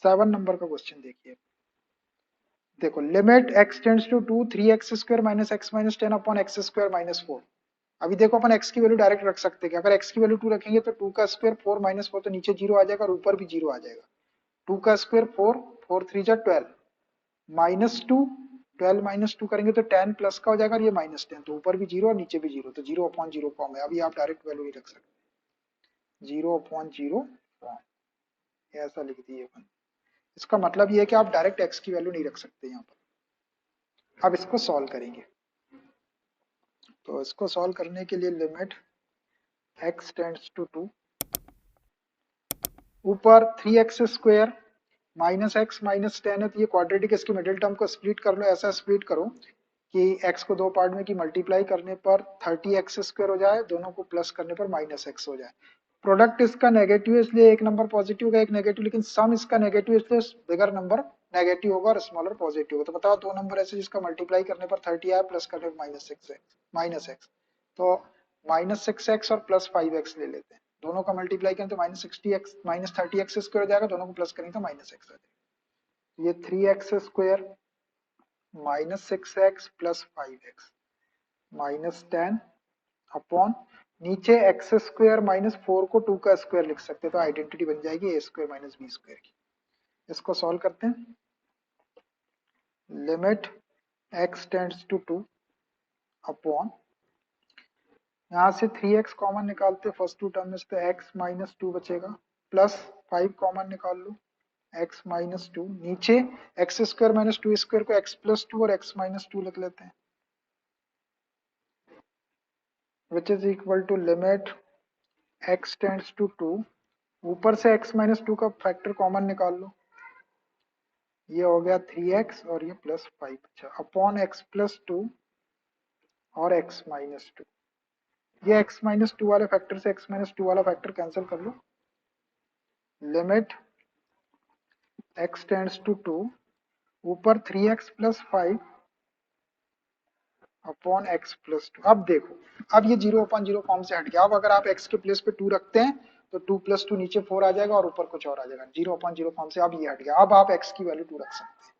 7 number का question देखिए। देखो limit x tends to 2 3x square minus x minus 10 upon x square minus 4। अभी देखो अपन x की वैल्यू डायरेक्ट रख सकते हैं। अगर x की वैल्यू 2 रखेंगे तो 2 का स्क्वायर 4 माइनस 4 तो नीचे 0 आ जाएगा और ऊपर भी 0 आ जाएगा। 2 का स्क्वायर 4, 4 3 जा 12 माइनस 2, 12 माइनस 2 करेंगे तो 10 प्लस का हो जाएगा और ये माइनस 10, तो ऊपर भी 0 और नीचे भी 0, तो 0 अपॉन 0 फॉर्म है। अभी आप डायरेक्ट वैल्यू नहीं रख सकते, 0 अपॉन 0 फॉर्म ऐसा लिख दिए अपन। इसका मतलब ये है कि आप डायरेक्ट x की वैल्यू नहीं रख सकते यहाँ पर। अब इसको सॉल्व करेंगे, तो इसको सॉल्व करने के लिए लिमिट x टेंड्स टू 2, ऊपर 3x square minus x minus 10 है तो ये क्वाड्रेटिक, इसके मिडिल टर्म को स्प्लिट कर लो। ऐसा स्प्लिट करो कि x को दो पार्ट में कि मल्टीप्लाई करने पर 30x स्क्वायर हो जाए, दोनों को प्लस करने पर माइनस एक्स हो जाए। प्रोडक्ट इसका नेगेटिव है इसलिए एक नंबर पॉजिटिव होगा, एक नेगेटिव, लेकिन सम इसका नेगेटिव इसलिए बिगर नंबर नेगेटिव होगा और स्मॉलर पॉजिटिव होगा। तो बताओ दो नंबर ऐसे जिसका मल्टीप्लाई करने पर 30 आया, प्लस करने पर माइनस एक्स, तो माइनस 6x और प्लस 5x ले लेते हैं। दोनों का मल्टीप्लाई करें तो minus 60x minus 30x square हो जाएगा, दोनों को प्लस करेंगे तो माइनस एक्स आ जाएगा। ये 3x square minus 6x plus 5x minus 10 upon नीचे एक्स स्क्वायर माइनस 4 को 2 का स्क्वायर लिख सकते हैं, तो आइडेंटिटी बन जाएगी a square minus b square की। इसको सॉल्व करते हैं। Limit x tends to 2 upon, यहाँ से 3x कॉमन निकालते फर्स्ट टू टर्म में से, तो x माइनस 2 बचेगा, प्लस 5 कॉमन निकाल लो, x माइनस 2, नीचे एक्स स्क्वायर माइनस 2 स्क्वायर को x प्लस 2 और x माइनस 2 लिख लेते हैं, which is equal to limit x tends to 2, ऊपर से x माइनस 2 का फैक्टर कॉमन निकाल लो, ये हो गया 3x और ये प्लस 5 अच्छा, अपॉन x प्लस 2 और x माइनस 2। ये x माइनस 2 वाले फैक्टर से x माइनस 2 वाला फैक्टर कैंसिल कर लो। लिमिट x टेंड्स टू 2, ऊपर 3x plus 5 upon x plus 2। अब देखो, अब ये 0 अपॉन 0 फॉर्म से हट गया। अब अगर आप x के प्लेस पे 2 रखते हैं तो 2 प्लस 2 नीचे 4 आ जाएगा और ऊपर कुछ और आ जाएगा। 0 अपॉन 0 फॉर्म से अब ये हट गया। अब आप x की वैल्यू 2 रख सकते हैं।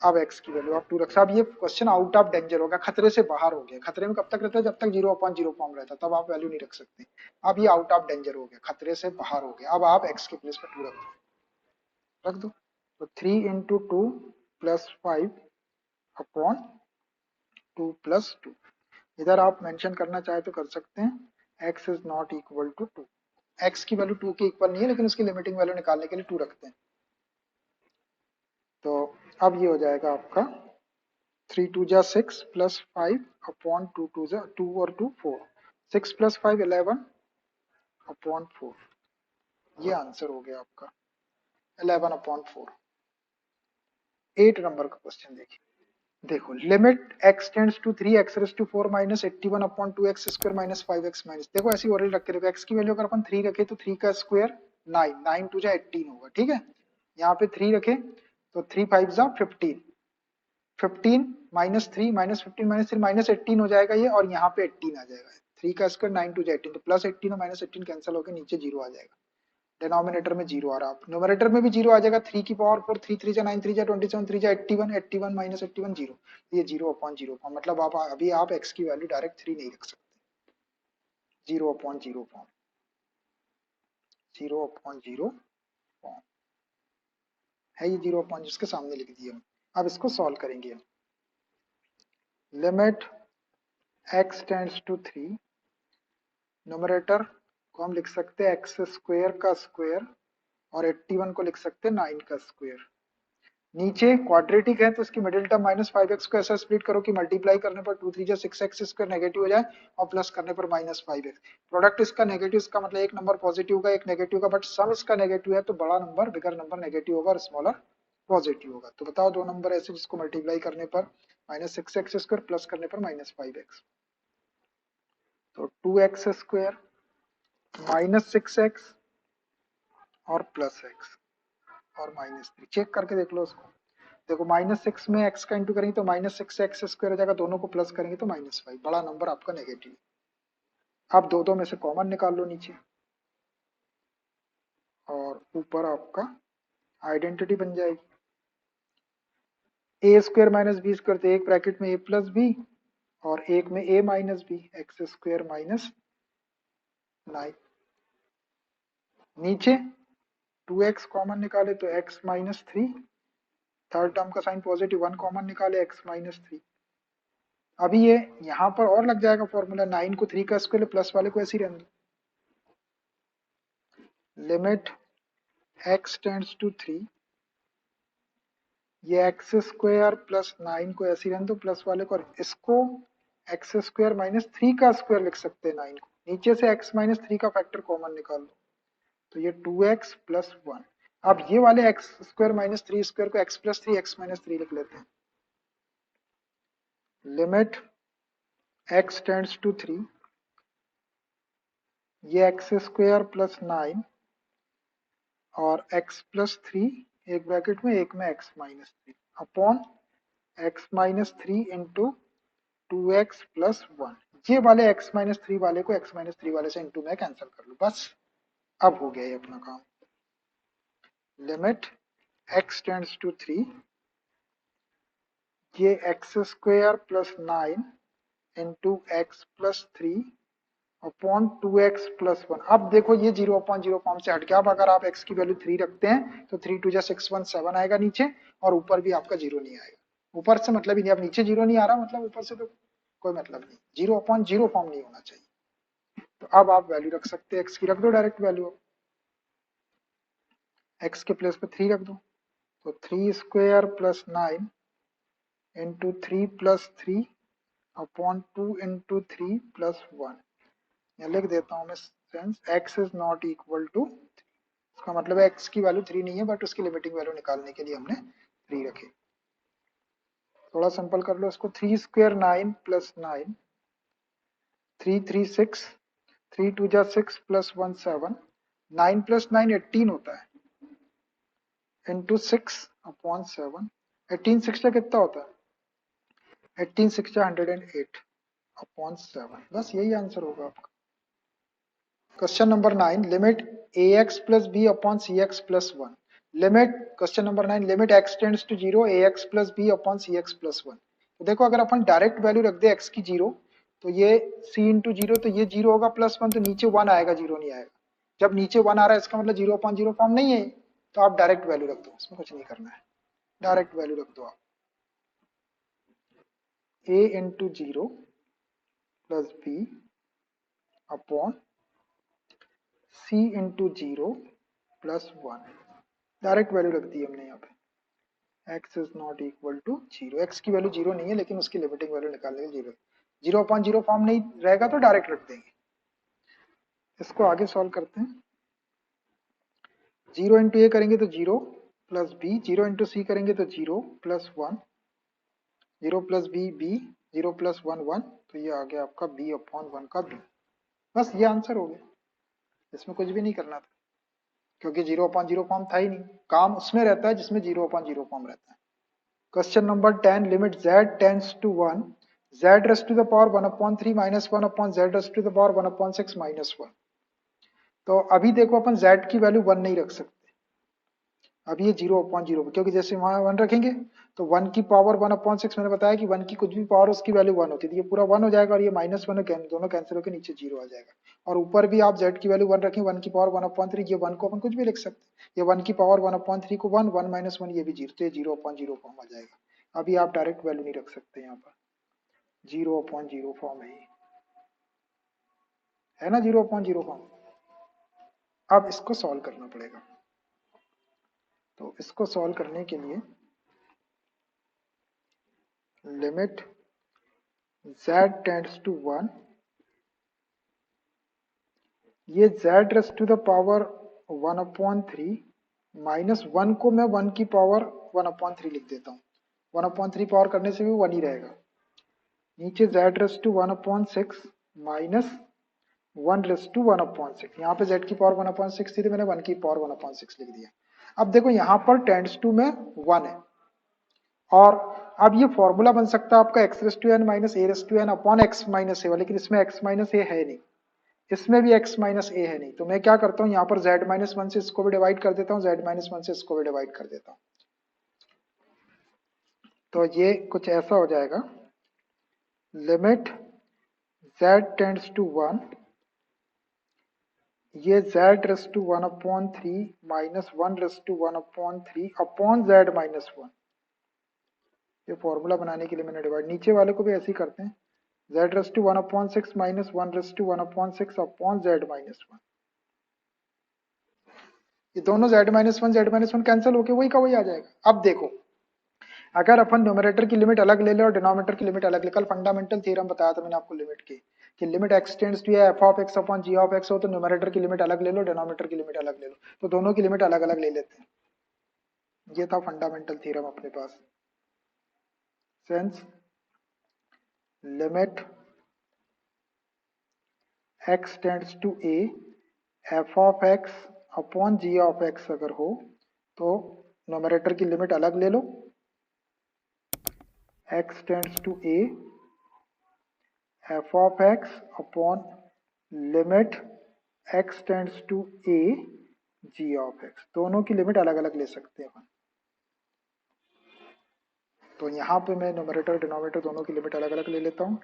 अब x की वैल्यू आप 2 रख सकते। अब ये क्वेश्चन आउट ऑफ डेंजर होगा, खतरे से बाहर हो गया। खतरे में कब तक रहता है, जब तक 0 अपॉन 0 फॉर्म रहता है, तब आप वैल्यू नहीं रख सकते। अब ये आउट ऑफ डेंजर हो गया, खतरे से बाहर हो गया। अब आप x के प्लेस पे 2 रख दो। तो 3 इंटू 2 प्लस 5 अपॉन 2 प्लस 2। इधर आप मेंशन करना चाहे तो कर सकते हैं, x is not equal to 2। x की वैल्यू 2 के इक्वल नहीं है, लेकिन उसकी लिमिटिंग वैल्यू निकालने के लिए 2 रखते हैं। तो अब ये हो जाएगा आपका 3 2 जा 6 प्लस 5 अपॉन 2 2 जा 2 और 2 4, 6 प्लस 5 11 अपॉन 4। ये आंसर हो गया आपका 11 अपॉन 4। 8 नंबर का क्वेश्चन देखिए। देखो limit x tends to 3x raise to 4 minus 81 upon 2x square minus 5x minus, देखो ऐसी ऑलरेडी रख के देखो, x की वैल्यू अगर अपन 3 रखे तो 3 का स्क्वायर 9, 9 2 जा 18 होगा, ठीक है। यहाँ पे 3 रखे तो 3 5 जा 15, 15 माइनस 3 माइनस 15 माइनस 3 माइनस 18 हो जाएगा ये, और यहाँ पे 18 आ जाएगा। 3 का स्क्वायर 9 2 जा 18, तो प्लस 18 और माइनस 18 कैंसिल होकर नीचे 0 आ जाएगा। डिनोमिनेटर में 0 आ रहा है, न्यूमरेटर में भी 0 आ जाएगा। 3 की पावर 4, 3 3 जा 9, 3 जा 27, 3 जा 81, 81 माइनस 81 0। ये 0 अपॉन 0 फॉर्म, मतलब आप अभी आप x की वैल्यू डायरेक्ट 3 नहीं रख सकते। 0 अपॉन 0 फॉर्म, 0 अपॉन 0 फॉर्म है ये, 0 अपॉन जिसके सामने लिख दिया। अब इसको सॉल्व करेंगे। Limit x tends to 3, numerator को हम लिख सकते हैं एक्स स्क्वायर का स्क्वायर और 81 को लिख सकते हैं 9 का स्क्वायर। नीचे क्वाड्रेटिक है तो इसकी मिडिल टर्म माइनस 5x को ऐसा स्प्लिट करो कि मल्टीप्लाई करने पर 2 3 जा 6x स्क्वायर नेगेटिव हो जाए और प्लस करने पर माइनस 5x। प्रोडक्ट इसका नेगेटिव, इसका मतलब एक नंबर पॉजिटिव का एक नेगेटिव का, बट सम इसका नेगेटिव है तो बड़ा नंबर बिगर नंबर नेगेटिव होगा और स्मॉलर पॉजिटिव होगा। तो बताओ दो नंबर ऐसे जिसको मल्टीप्लाई करने पर माइनस 6x स्क्वायर प्लस करने पर माइनस 5x। तो 2x स्क्वायर माइनस 6x और प्लस x और माइनस 3, चेक करके देख लो उसको। देखो माइनस 6 में x का इंटू करेंगे तो माइनस 6 एक्स स्क्वायर हो जाएगा, दोनों को प्लस करेंगे तो माइनस 5, बड़ा नंबर आपका नेगेटिव। आप दो दो में से कॉमन निकाल लो नीचे, और ऊपर आपका आइडेंटिटी बन जाएगी। A square minus b square, तो एक ब्रैकेट में ए प्लस बी और एक में A minus B, X square minus 9। नीचे 2x कॉमन निकाले तो x माइनस 3, थर्ड टर्म का साइन पॉजिटिव, 1 कॉमन निकाले x माइनस 3। अभी ये यहाँ पर और लग जाएगा फॉर्मूला, 9 को 3 का स्क्वायर प्लस वाले को ऐसे ही रहने दो। लिमिट x टेंड्स टू 3, ये एक्स स्क्वायर प्लस 9 को ऐसे ही रहने दो प्लस वाले को, और इसको एक्स स्क्वायर माइनस 3 का स्क्वायर लिख सकते हैं 9 को। नीचे से x माइनस 3 का फैक्टर कॉमन निकाल लो तो ये 2x प्लस 1। अब ये वाले एक्स स्क्वायर माइनस 3 स्क्वायर को x प्लस 3 x माइनस 3 लिख लेते हैं। लिमिट x टेंड्स टू 3, ये एक्स स्क्वायर प्लस 9 और x प्लस 3, एक ब्रैकेट में एक में x minus 3 upon x minus 3 into 2x plus 1। ये वाले x माइनस 3 वाले को x माइनस 3 वाले से इंटू में कैंसिल कर लो, बस अब हो गया ये अपना काम। लिमिट x टेंड्स टू 3, ये x square plus 9 into x plus 3 upon 2x plus 1। अब देखो ये 0/0 फॉर्म से हट गया। अब अगर आप x की वैल्यू 3 रखते हैं तो 3 2 जा 6 1 7 आएगा नीचे, और ऊपर भी आपका 0 नहीं आएगा। ऊपर से मतलब ही नहीं, अब नीचे 0 नहीं आ रहा मतलब ऊपर से तो कोई मतलब नहीं, 0/0 फॉर्म नहीं होना चाहिए। तो अब आप वैल्यू रख सकते हैं, x की रख दो डायरेक्ट वैल्यू, x के प्लेस पे 3 रख दो, तो 3 square plus 9 into 3 plus 3 upon 2 into 3 plus 1। यहाँ लिख देता हूँ मैं, since x is not equal to, इसका मतलब है x की वैल्यू 3 नहीं है, बट उसकी लिमिटिंग वैल्यू निकालने के लिए हमने 3 रखे। थोड़ा सिंपल कर लो इसको, 3 स्क्वायर 9 प्लस 9, 3 3 6, 3 2 जा 6 प्लस 1 7, 9 प्लस 9 18 होता है, इंटू 6 अपॉन 7। 18 6 का कितना होता है, 18 6 जा 108 अपॉन 7। बस यही आंसर होगा आपका। Question number 9, limit ax plus b upon c x plus 1। लिमिट, question number 9, limit x tends to 0 ax plus b upon c x plus 1। तो देखो अगर अपन डायरेक्ट वैल्यू रख दे x की 0, तो ये c इंटू 0, तो ये 0 होगा प्लस 1, तो नीचे 1 आएगा, 0 नहीं आएगा। जब नीचे 1 आ रहा है इसका मतलब 0/0 फॉर्म नहीं है, तो आप डायरेक्ट वैल्यू रख दो, इसमें कुछ नहीं करना है, डायरेक्ट वैल्यू रख दो आप। a into 0 plus b upon c into 0 plus 1, direct value रख दी हमने यहाँ पे। x is not equal to 0, x की वैल्यू 0 नहीं है लेकिन उसकी लिमिटिंग वैल्यू निकालने के लिए 0/0 फॉर्म नहीं रहेगा तो डायरेक्ट रख देंगे। इसको आगे सॉल्व करते हैं। 0 इंटू ए करेंगे तो 0 प्लस बी, 0 इंटू सी करेंगे तो 0 plus 1, 0 plus b b, 0 plus 1 1, तो ये आ गया आपका b अपॉन 1 का b। बस ये आंसर हो गया, इसमें कुछ भी नहीं करना था, क्योंकि 0/0 फॉर्म था ही नहीं। काम उसमें रहता है जिसमें 0/0 फॉर्म रहता है। Question number 10, limit z tends to 1, z raise to the power 1/3 minus 1 upon z raise to the power 1/6 minus 1। तो अभी देखो अपन z की वैल्यू 1 नहीं रख सकते, अब ये 0/0, क्योंकि जैसे वहां 1 रखेंगे तो 1 की पावर 1/6, मैंने बताया कि 1 की कुछ भी पावर उसकी वैल्यू 1 होती थी, ये पूरा 1 हो जाएगा और ये -1 दोनों कैंसिल होकर नीचे 0 आ जाएगा। और ऊपर भी आप z की वैल्यू 1 रखें, 1 की पावर 1/3, ये 1 को अपन कुछ भी लिख सकते हैं, ये 1 की पावर 1/3 को 1, 1 माइनस 1 ये भी 0, तो ये 0/0 फॉर्म आ जाएगा। अभी आप डायरेक्ट वैल्यू नहीं रख सकते, यहाँ पर 0/0 फॉर्म है ना, 0/0 फॉर्म। अब इसको सॉल्व करना पड़ेगा, तो इसको सॉल्व करने के लिए लिमिट z टेंड्स टू 1, ये z raise to the power 1/3 minus 1 को मैं 1 की पावर 1/3 लिख देता हूँ, 1/3 पावर करने से भी 1 ही रहेगा। नीचे z raise to 1/6 minus 1 raise to 1/6, यहाँ पे z की पावर 1/6 थी तो मैंने 1 की पावर 1/6 लिख दिया। अब देखो यहाँ पर टेंड्स टू में 1 है, और अब ये फॉर्मूला बन सकता है आपका x raise to n minus a raise to n upon x minus a, लेकिन इसमें x माइनस a है नहीं, इसमें भी x माइनस ए है नहीं, तो मैं क्या करता हूँ यहाँ पर z माइनस वन से इसको भी डिवाइड कर देता हूँ, z माइनस वन से इसको भी डिवाइड कर देता हूँ। तो ये कुछ ऐसा हो जाएगा, limit z tends to one, ये z raise to one upon three minus one raise to one upon three upon z minus one. ये फॉर्मूला बनाने के लिए मैंने डिवाइड, नीचे वाले को भी ऐसे ही करते हैं, z raise to one upon six minus one raise to one upon six upon z minus one. ये दोनों z माइनस वन कैंसिल होके वही का वही आ जाएगा। अब देखो, अगर अपन न्यूमरेटर की लिमिट अलग ले ले और डिनोमिनेटर की लिमिट अलग ले, कल फंडामेंटल थ्योरम बताया था मैंने आपको लिमिट की, कि limit x tends to f of x upon ji of x हो तो न्यूमरेटर की लिमिट अलग ले लो, डिनोमिनेटर की लिमिट अलग ले लो, तो दोनों की लिमिट अलग अलग ले लेते हैं। ये था फंडामेंटल थ्योरम अपने पास। Since limit x tends to A F of x upon ji of X अगर हो तो न्यूमरेटर की लिमिट अलग ले लो, x tends to a f of x upon limit x tends to a g of x, दोनों की limit अलग अलग ले सकते हैं अपन। तो यहाँ पे मैं न्यूमरेटर डिनोमिनेटर दोनों की लिमिट अलग अलग ले लेता हूँ।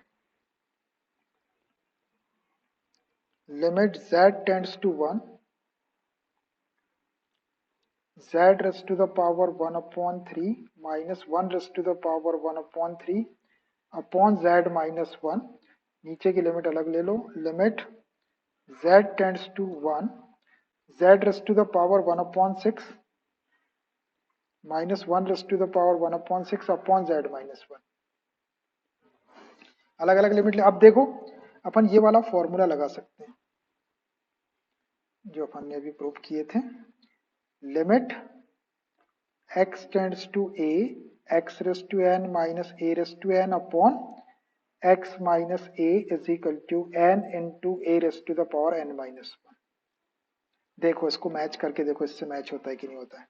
Limit z tends to one, z raise to the power one upon three minus one raise to the power one upon three upon z minus one, नीचे की लिमिट अलग ले लो, limit z tends to one, z raise to the power one upon six minus one raise to the power one upon six upon z minus one, अलग अलग limit ले। अब देखो अपन ये वाला फॉर्मूला लगा सकते हैं जो अपन ने अभी प्रूव किए थे, limit x tends to a x raise to n minus a raise to n upon x minus a is equal to n into a raise to the power n minus one. देखो इसको match करके देखो, इससे match होता है कि नहीं होता है।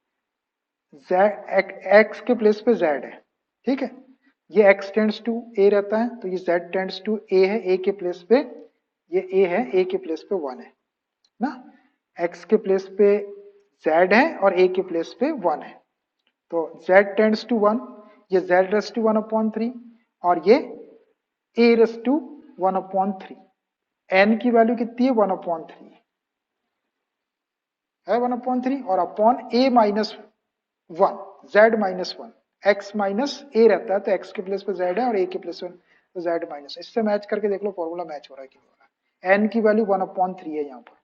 x के प्लेस पे z है, ठीक है, ये x टेंड्स टू a रहता है तो ये z टेंड्स टू a है, a के प्लेस पे ये a है, a के प्लेस पे 1 है ना, x के प्लेस पे z है और a के प्लेस पे 1 है, तो z टेंड्स टू 1, ये z raise to 1 upon three और ये a raise to 1 upon three, n की वैल्यू कितनी है 1 अपॉन थ्री है, 1 अपॉन थ्री, और upon a minus one, z minus one, x minus a रहता है तो x के प्लेस पे z है और a के प्लेस पे तो z माइनस, इससे मैच करके देख लो फॉर्मूला मैच हो रहा है कि नहीं हो रहा है। n की वैल्यू 1 अपॉन थ्री है, यहाँ पर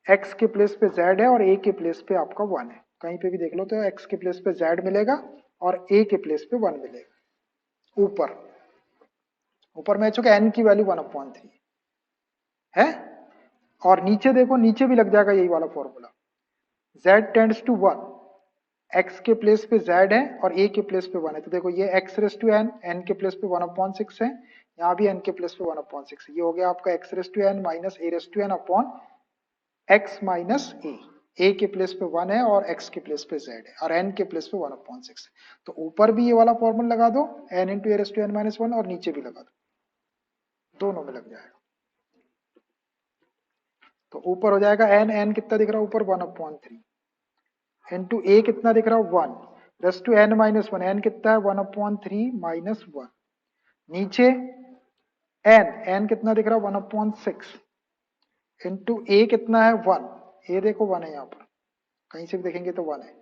x के प्लेस पे z है और a के प्लेस पे आपका 1 है, कहीं पे भी देख लो तो x के प्लेस पे z मिलेगा और a के प्लेस पे 1 मिलेगा। ऊपर ऊपर मैच हो गया, n की वैल्यू 1 अपॉन थ्री है, और नीचे देखो, नीचे भी लग जाएगा यही वाला formula, z tends to one, x के प्लेस पे z है और a के प्लेस पे 1 है, तो देखो ये x raise to n, n के प्लेस पे 1 अपॉन सिक्स है, यहाँ भी n के प्लेस पे 1 अपॉन सिक्स, ये हो गया आपका x raise to n minus a raise to n upon x minus a के प्लेस पे 1 है और x के प्लेस पे z है और n के प्लेस पे 1 अपॉन सिक्स है, तो ऊपर भी ये वाला फॉर्मूला लगा दो n into a raise to n minus one, और नीचे भी लगा दो, दोनों में लग जाएगा। तो ऊपर हो जाएगा n कितना दिख रहा है ऊपर 1 अपॉन थ्री, इंटू ए कितना दिख रहा है 1 raise to n minus one, n कितना है 1 अपॉन थ्री माइनस वन, नीचे n कितना दिख रहा है 1 अपॉन सिक्स, इंटू ए कितना है 1, ए देखो 1 है यहाँ पर, कहीं से भी देखेंगे तो 1 है,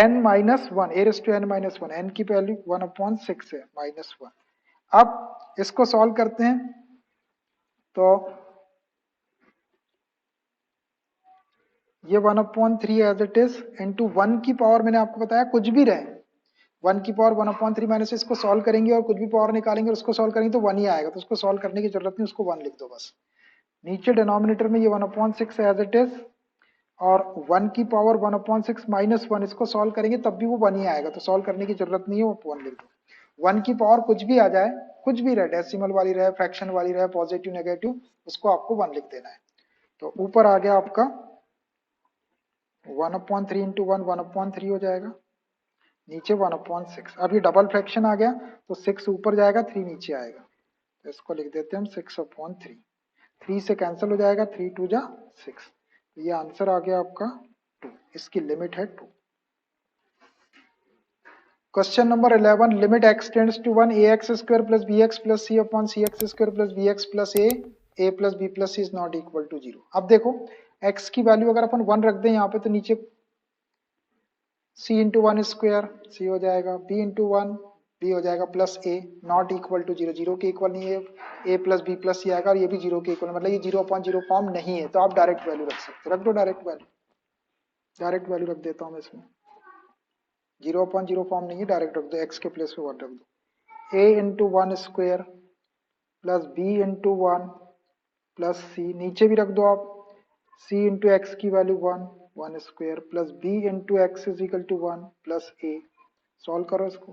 n minus one, a raise to n minus one, n की वैल्यू 1 अपॉन सिक्स है माइनस वन। अब इसको सॉल्व करते हैं तो ये 1 upon three as it is into one की पावर, मैंने आपको बताया कुछ भी रहे 1 की पावर 1 अपॉन थ्री माइनस, इसको सॉल्व करेंगे और कुछ भी पावर निकालेंगे और उसको सॉल्व करेंगे तो 1 ही आएगा, तो उसको सॉल्व करने की जरूरत नहीं, उसको 1 लिख दो बस। नीचे डिनोमिनेटर में ये 1 upon six as it is, और 1 की power 1 upon six minus one, इसको सॉल्व करेंगे तब भी वो 1 ही आएगा, तो सॉल्व करने की जरूरत नहीं है, वो 1 लिख दो। 1 की पावर कुछ भी आ जाए, कुछ भी रहे, डेसिमल वाली रहे, फ्रैक्शन वाली रहे, पॉजिटिव नेगेटिव, उसको आपको 1 लिख देना है। तो ऊपर आ गया आपका 1 upon three into one, 1 upon three हो जाएगा, नीचे 1 अपॉन सिक्स, अब ये डबल फ्रैक्शन आ गया तो 6 ऊपर जाएगा 3 नीचे आएगा, तो इसको लिख देते हैं हम 6 अपॉन थ्री। 3 से कैंसिल हो जाएगा, 3 2 जा 6। ये आंसर आ गया आपका 2, इसकी लिमिट है 2। Question number 11, limit x tends to 1 ax square plus bx plus c upon cx square plus bx plus a plus b plus c is not equal to 0। अब देखो x की वैल्यू अगर अपन 1 रख दें यहाँ पे तो नीचे c इंटू 1 स्क्वायर c हो जाएगा, b इंटू 1 b हो जाएगा plus a not equal to 0, 0 के इक्वल नहीं है, a plus b plus c आएगा और ये भी 0 के इक्वल, मतलब ये 0/0 फॉर्म नहीं है, तो आप डायरेक्ट वैल्यू रख सकते हो। रख दो डायरेक्ट वैल्यू, डायरेक्ट वैल्यू रख देता हूँ मैं इसमें। 0/0 फॉर्म नहीं है, डायरेक्ट रख दो, x के प्लेस पे 1 रख दो। a into 1 square plus b into 1 plus c, नीचे भी रख दो आप, c इंटू एक्स की value 1 1 square plus b into x is equal to 1 plus a। Solve करो इसको,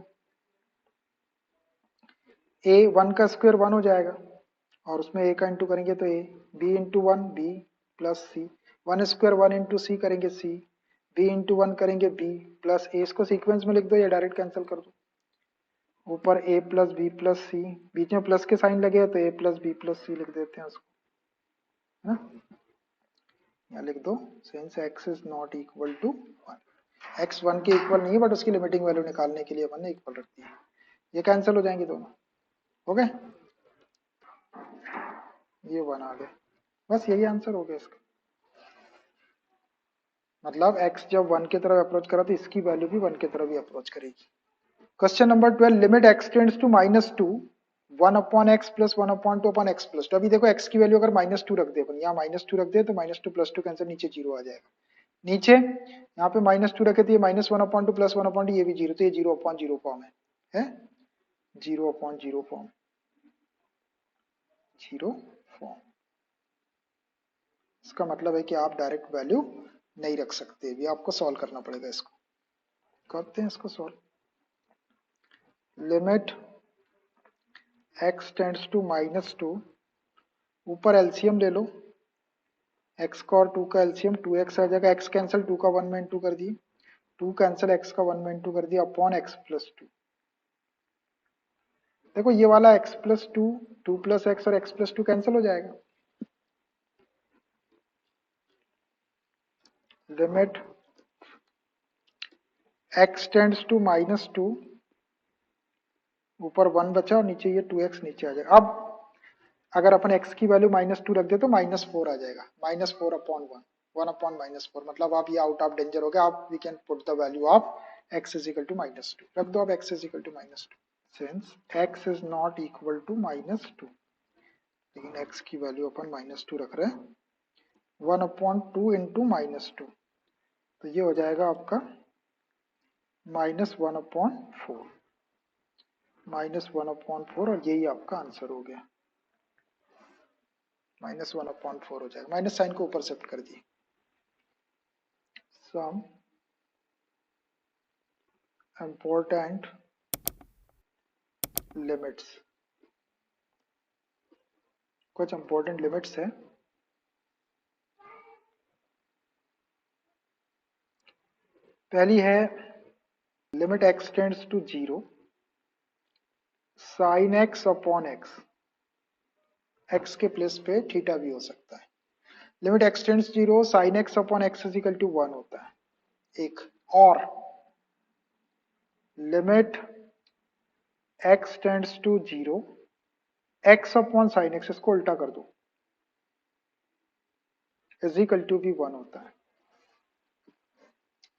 a 1 का स्क्वायर 1 हो जाएगा और उसमें a का इंटू करेंगे तो a, b into 1 b plus c, 1 square 1 into c करेंगे c, b इंटू 1 करेंगे b प्लस a। इसको सीक्वेंस में लिख दो या डायरेक्ट कैंसिल कर दो। ऊपर a plus b plus c, बीच में प्लस के साइन लगे हैं तो a plus b plus c लिख देते हैं उसको, है ना। यहाँ लिख दो, since x is not equal to 1, x 1 के इक्वल नहीं है बट उसकी लिमिटिंग वैल्यू निकालने के लिए अपन ने इक्वल रख दिया। ये कैंसिल हो जाएंगे दोनों, हो गए, ये 1 आ गए, बस यही आंसर हो गया इसका। मतलब x जब 1 की तरफ अप्रोच करा तो इसकी वैल्यू भी 1 की तरफ ही अप्रोच करेगी। Question number 12, limit x tends to -2 1 upon x plus 1 upon 2 upon x plus 2। अभी देखो x की वैल्यू अगर -2 रख दे अपन, यहाँ -2 रख दे तो -2 प्लस 2 कैंसिल, नीचे 0 आ जाएगा। नीचे यहाँ पे -2 रखे तो ये -1 अपॉन 2 प्लस 1 अपॉन 2, ये भी 0, तो ये 0/0 फॉर्म है 0/0 फॉर्म, 0 फॉर्म। इसका मतलब है कि आप डायरेक्ट वैल्यू नहीं रख सकते, भी आपको सॉल्व करना पड़ेगा। इसको करते हैं, इसको solve. Limit x tends to -2, ऊपर एलसीएम ले लो, x का और 2 का एलसीएम 2x आ जाएगा, x कैंसिल 2 का 1 में इंटू कर दिए, 2 कैंसिल x का 1 में इंटू कर दिया अपॉन x प्लस 2। देखो ये वाला x प्लस 2, 2 प्लस एक्स और x प्लस 2 कैंसिल हो जाएगा। लिमिट x टेंड्स टू -2, ऊपर 1 बचा और नीचे ये 2x नीचे आ जाएगा। अब अगर अपन x की वैल्यू -2 रख दे तो -4 आ जाएगा, -4 अपॉन 1, 1 अपॉन -4, मतलब आप ये आउट ऑफ डेंजर हो गया। आप we can put the value of x is equal to -2, रख दो अब x is equal to -2। Since x is not equal to -2, लेकिन x की वैल्यू अपन -2 रख रहे हैं, 1 अपॉन 2 इंटू -2, तो ये हो जाएगा आपका -1 अपॉन 4, -1 अपॉन 4, और यही आपका आंसर हो गया, -1 अपॉन 4 हो जाएगा। माइनस साइन को ऊपर शिफ्ट कर दिए। सम इम्पोर्टेंट लिमिट्स, कुछ इंपॉर्टेंट लिमिट्स है। पहली है limit x tends to 0 sine x upon x, x के प्लेस पे थीटा भी हो सकता है। Limit x tends 0 sine x upon x is equal to 1 होता है एक, और limit x tends to 0 x upon sine x, इसको उल्टा कर दो, इज इक्वल टू भी 1 होता है।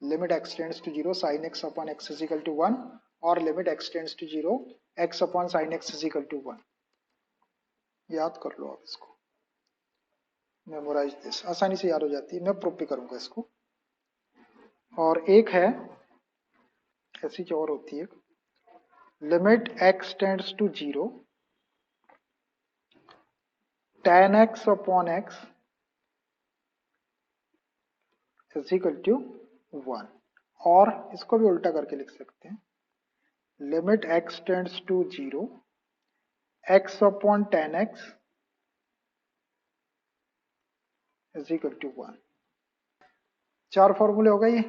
Limit x tends to 0 sine x upon x is equal to 1 और limit x tends to 0 x upon sine x is equal to 1। याद कर लो आप इसको, मेमोराइज दिस, आसानी से याद हो जाती है, मैं प्रूफ भी करूंगा इसको। और एक है ऐसी जो और होती है, limit x tends to 0 tan x upon x is equal to 1, और इसको भी उल्टा करके लिख सकते हैं, limit x tends to 0 x upon tan x is equal to 1। 4 फॉर्मूले हो गए।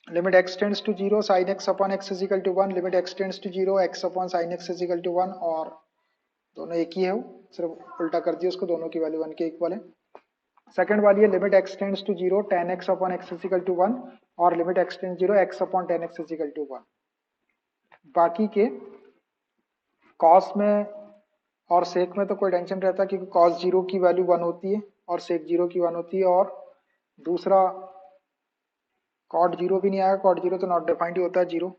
Limit x tends to 0 sine x upon x is equal to 1, limit x tends to 0 x upon sine x is equal to 1, और दोनों एक ही है वो, सिर्फ उल्टा कर दिया उसको, दोनों की वैल्यू 1 के इक्वल है। सेकंड वाली है limit x tends to 0 tan x upon x is equal to 1 और limit x tends 0 x upon tan x is equal to 1। बाकी के cos में और sec में तो कोई टेंशन रहता है क्योंकि cos 0 की वैल्यू 1 होती है और sec 0 की 1 होती है, और दूसरा cot 0 भी नहीं आएगा, cot 0 तो नॉट डिफाइंड ही होता है 0,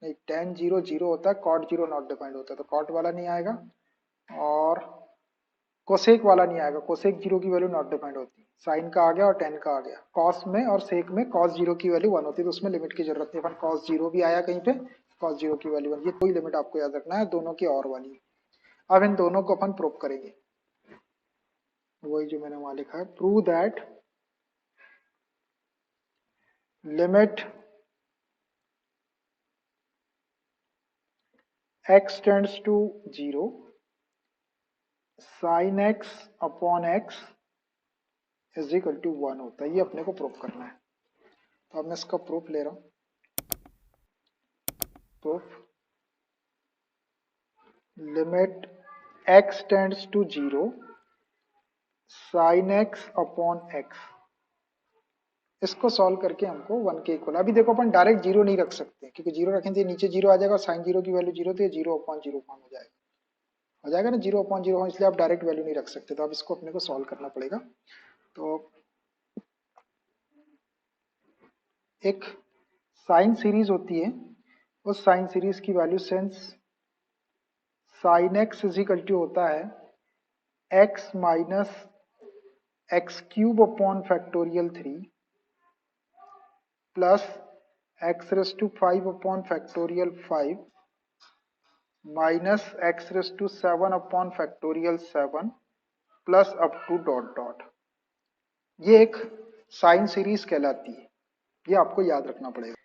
नहीं tan 0 0 होता है, cot 0 नॉट डिफाइंड होता है, तो cot वाला नहीं आएगा और कोसेक वाला नहीं आएगा, कोसेक 0 की वैल्यू नॉट डिफाइंड होती, साइन का आ गया और टेन का आ गया। कॉस में और सेक में कॉस 0 की वैल्यू 1 होती है, तो उसमें लिमिट की जरूरत नहीं, अपन कॉस 0 भी आया कहीं पे, कॉस 0 की वैल्यू 1, ये कोई लिमिट आपको याद रखना है दोनों की और वाली। अब इन दोनों को अपन प्रूव करेंगे, वही जो मैंने वहां लिखा है, prove that limit x tends to 0 sine x upon x is equal to 1 होता है, ये अपने को प्रूव करना है। तो अब मैं इसका प्रूफ ले रहा हूं, proof limit x tends to 0 sine x upon x, इसको सॉल्व करके हमको 1 के इक्वल, अभी देखो अपन डायरेक्ट 0 नहीं रख सकते क्योंकि 0 रखेंगे नीचे 0 आ जाएगा और साइन 0 की वैल्यू 0 तो ये 0 अपॉन 0 फॉर्म हो जाएगा ना, 0 अपॉन 0 इसलिए आप डायरेक्ट वैल्यू नहीं रख सकते, तो अब इसको अपने को सॉल्व करना पड़ेगा। तो एक साइन सीरीज होती है, उस साइन सीरीज की value since sine x is equal to होता है x minus x cube upon factorial 3 plus x raise to 5 upon factorial 5 minus x raise to 7 upon factorial 7 plus up to dot dot, ये एक sine series कहलाती है, ये आपको याद रखना पड़ेगा।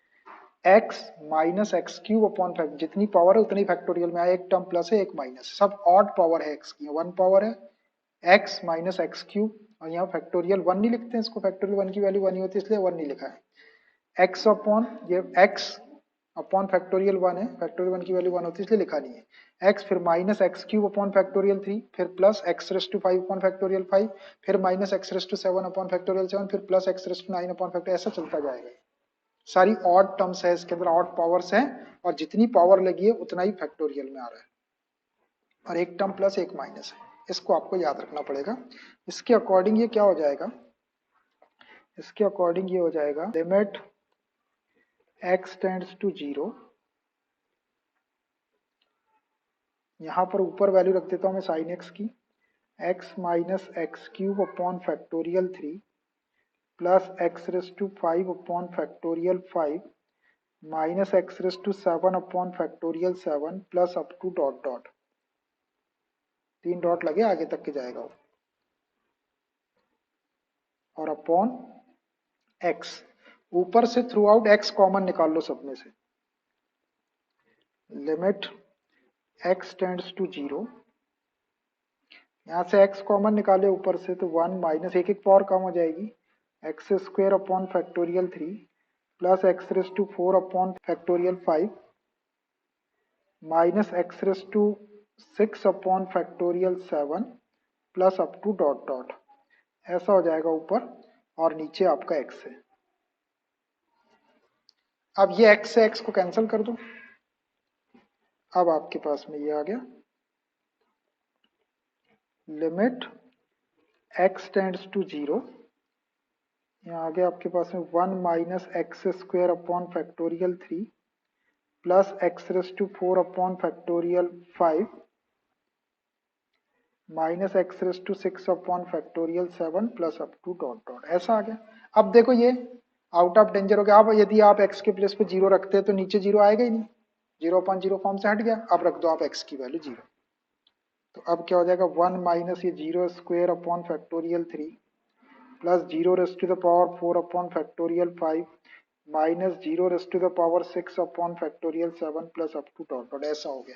x minus x cube upon fact, जितनी पावर है उतनी फैक्टोरियल में आया, एक टर्म प्लस है एक माइनस, सब ऑड पावर है x की, 1 पावर है x माइनस एक्स क्यूब, और यहाँ फैक्टोरियल 1 नहीं लिखते हैं इसको, फैक्टोरियल 1 की वैल्यू 1 ही होती है इसलिए 1 नहीं लिखा है, x अपॉन ये x अपॉन फैक्टोरियल 1 है, फैक्टोरियल 1 की वैल्यू 1 होती है इसलिए लिखा नहीं है, x फिर minus x cube upon factorial 3 फिर plus x raise to 5 upon factorial 5 फिर minus x raise to 7 upon factorial 7 फिर plus x raise to 9 upon factorial, ऐसा चलता जाएगा। सारी ऑड टर्म्स है इसके अंदर, ऑड पावर्स हैं और जितनी पावर लगी है उतना ही फैक्टोरियल में आ रहा है, और एक टर्म प्लस एक माइनस है, इसको आपको याद रखना पड़ेगा। इसके अकॉर्डिंग ये क्या हो जाएगा, इसके अकॉर्डिंग ये हो जाएगा लिमिट x टेंड्स टू 0, यहां पर ऊपर वैल्यू रख देता हूं मैं साइन x की, x minus x cube upon factorial 3 plus x raise to 5 upon factorial 5 minus x raise to 7 upon factorial 7 plus up to dot dot, 3 dot लगे आगे तक के जाएगा वो, और अपॉन x, ऊपर से थ्रू आउट x कॉमन निकाल लो सब में से, लिमिट x टेंड्स टू 0, यहां से x कॉमन निकाले ऊपर से तो 1 माइनस एक एक पावर कम हो जाएगी, x square upon factorial 3 plus x raise to 4 upon factorial 5 minus x raise to 6 upon factorial 7 plus up to dot dot, ऐसा हो जाएगा ऊपर और नीचे आपका x है। अब ये x से x को कैंसिल कर दो, अब आपके पास में ये आ गया लिमिट x टेंड्स टू 0, यहाँ आगे आपके पास में 1 minus x square upon factorial 3 plus x raise to 4 upon factorial 5 minus x raise to 6 upon factorial 7 plus up to dot dot, ऐसा आ गया। अब देखो ये आउट ऑफ डेंजर हो गया, अब यदि आप x के प्लेस पे 0 रखते हैं तो नीचे 0 आएगा ही नहीं, 0 अपॉन 0 फॉर्म से हट गया, अब रख दो आप x की वैल्यू 0, तो अब क्या हो जाएगा 1 माइनस ये 0 square upon factorial 3 plus 0 raise to the power 4 upon factorial 5 minus 0 raise to the power 6 upon factorial 7 plus up to dot dot, ऐसा हो गया।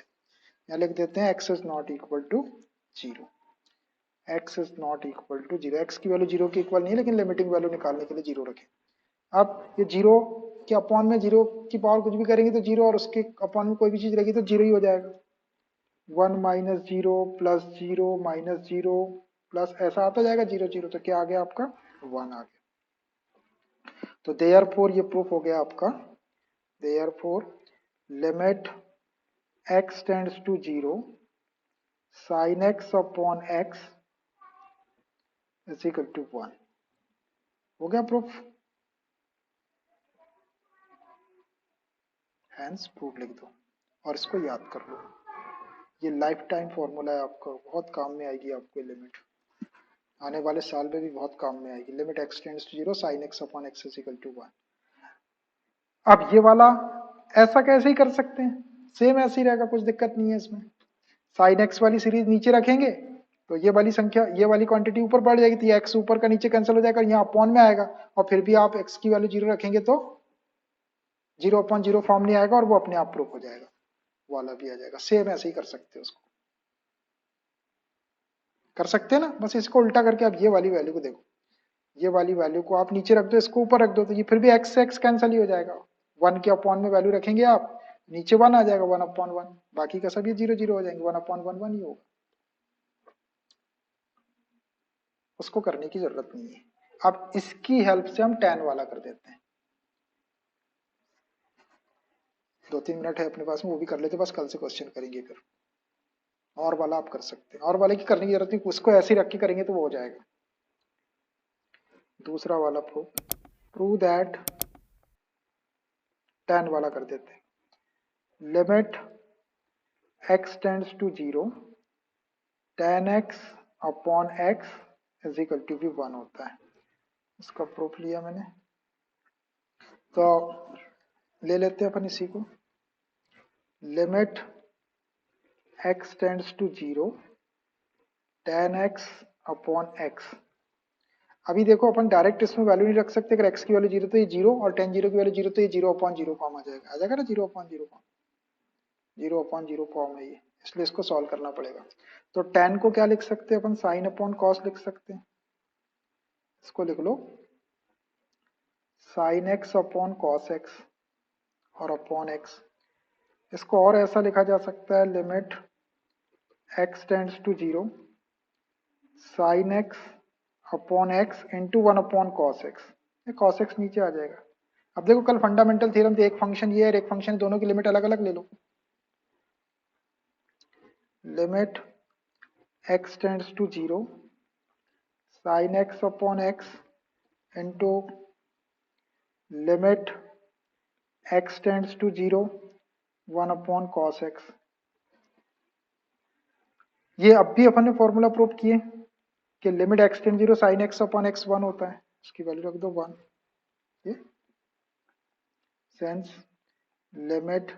यहाँ लिख देते हैं x is not equal to 0, x is not equal to 0, x की value 0 के equal नहीं है लेकिन लिमिटिंग वैल्यू निकालने के लिए 0 रखें। अब ये 0 के अपॉन में 0 की पावर कुछ भी करेंगे तो 0, और उसके अपॉन में कोई भी चीज रहेगी तो 0 ही हो जाएगा, 1 minus zero plus zero minus zero plus ऐसा आता जाएगा जीरो जीरो, तो क्या आ गया आपका 1 आ गया। तो देयर फोर ये प्रूफ हो गया आपका, therefore limit x tends to zero sine x upon x is equal to 1। हो गया प्रूफ, हैंस प्रूफ लिख दो और इसको याद कर लो। ये लाइफ टाइम फॉर्मूला है आपका, बहुत काम में आएगी आपको लिमिट, आने वाले साल में भी बहुत काम में आएगी। Limit x tends to zero sine x upon x is equal to 1। अब ये वाला ऐसा कैसे ही कर सकते हैं, सेम ऐसे ही रहेगा, कुछ दिक्कत नहीं है इसमें। साइन एक्स वाली सीरीज नीचे रखेंगे तो ये वाली संख्या, ये वाली क्वांटिटी ऊपर बढ़ जाएगी, तो ये एक्स ऊपर का नीचे कैंसिल हो जाएगा, यहाँ अपॉन में आएगा, और फिर भी आप एक्स की वैल्यू जीरो रखेंगे तो जीरो अपॉन जीरो फॉर्म नहीं आएगा और वो अपने आप प्रूफ हो जाएगा, वाला भी आ जाएगा। सेम ऐसे ही कर सकते हैं, उसको कर सकते हैं ना। बस इसको उल्टा करके आप ये वाली वैल्यू को देखो, ये वाली वैल्यू को आप नीचे रख दो, इसको ऊपर रख दो, तो ये फिर भी एक्स से एक्स कैंसिल ही हो जाएगा। 1 के अपॉन में वैल्यू रखेंगे आप, नीचे 1 आ जाएगा, 1/1, बाकी का सब ये जीरो जीरो हो जाएंगे, 1/1 ही होगा। उसको करने की जरूरत नहीं है। अब इसकी हेल्प से हम tan वाला कर देते हैं। 2-3 मिनट है अपने पास में, वो भी कर लेते, बस कल से क्वेश्चन करेंगे फिर। और वाला आप कर सकते हैं, और वाले की करने की जरूरत नहीं, उसको ऐसे ही रख के करेंगे तो वो हो जाएगा। दूसरा वाला प्रूव दैट tan वाला कर देते हैं। Limit x tends to zero tan x upon x is equal to भी 1 होता है। इसका प्रूफ लिया मैंने, तो ले लेते हैं अपन इसी को। Limit x tends to zero tan x upon x। अभी देखो अपन डायरेक्ट इसमें वैल्यू नहीं रख सकते, अगर x की वैल्यू जीरो तो ये जीरो, और tan जीरो की वैल्यू जीरो तो ये जीरो अपॉन जीरो फॉर्म आ जाएगा ना, zero upon zero form, zero upon zero form है ये, इसलिए इसको सॉल्व करना पड़ेगा। तो tan को क्या लिख सकते हैं अपन, साइन अपॉन कॉस लिख सकते हैं। इसको लिख लो sine x upon cos X और अपॉन एक्स। इसको और ऐसा लिखा जा सकता है, limit x tends to zero sine x upon X into 1 upon cos X. ये कॉस एक्स नीचे आ जाएगा। अब देखो कल फंडामेंटल थ्योरम थे, एक फंक्शन ये है और एक फंक्शन, दोनों की लिमिट अलग अलग ले लो। Limit x tends to zero sine x upon X into limit x tends to zero 1 upon cos X. ये अब भी अपन ने फॉर्मूला प्रूव किए कि limit x tend zero sine x upon x 1 होता है, इसकी वैल्यू रख दो 1। ये since limit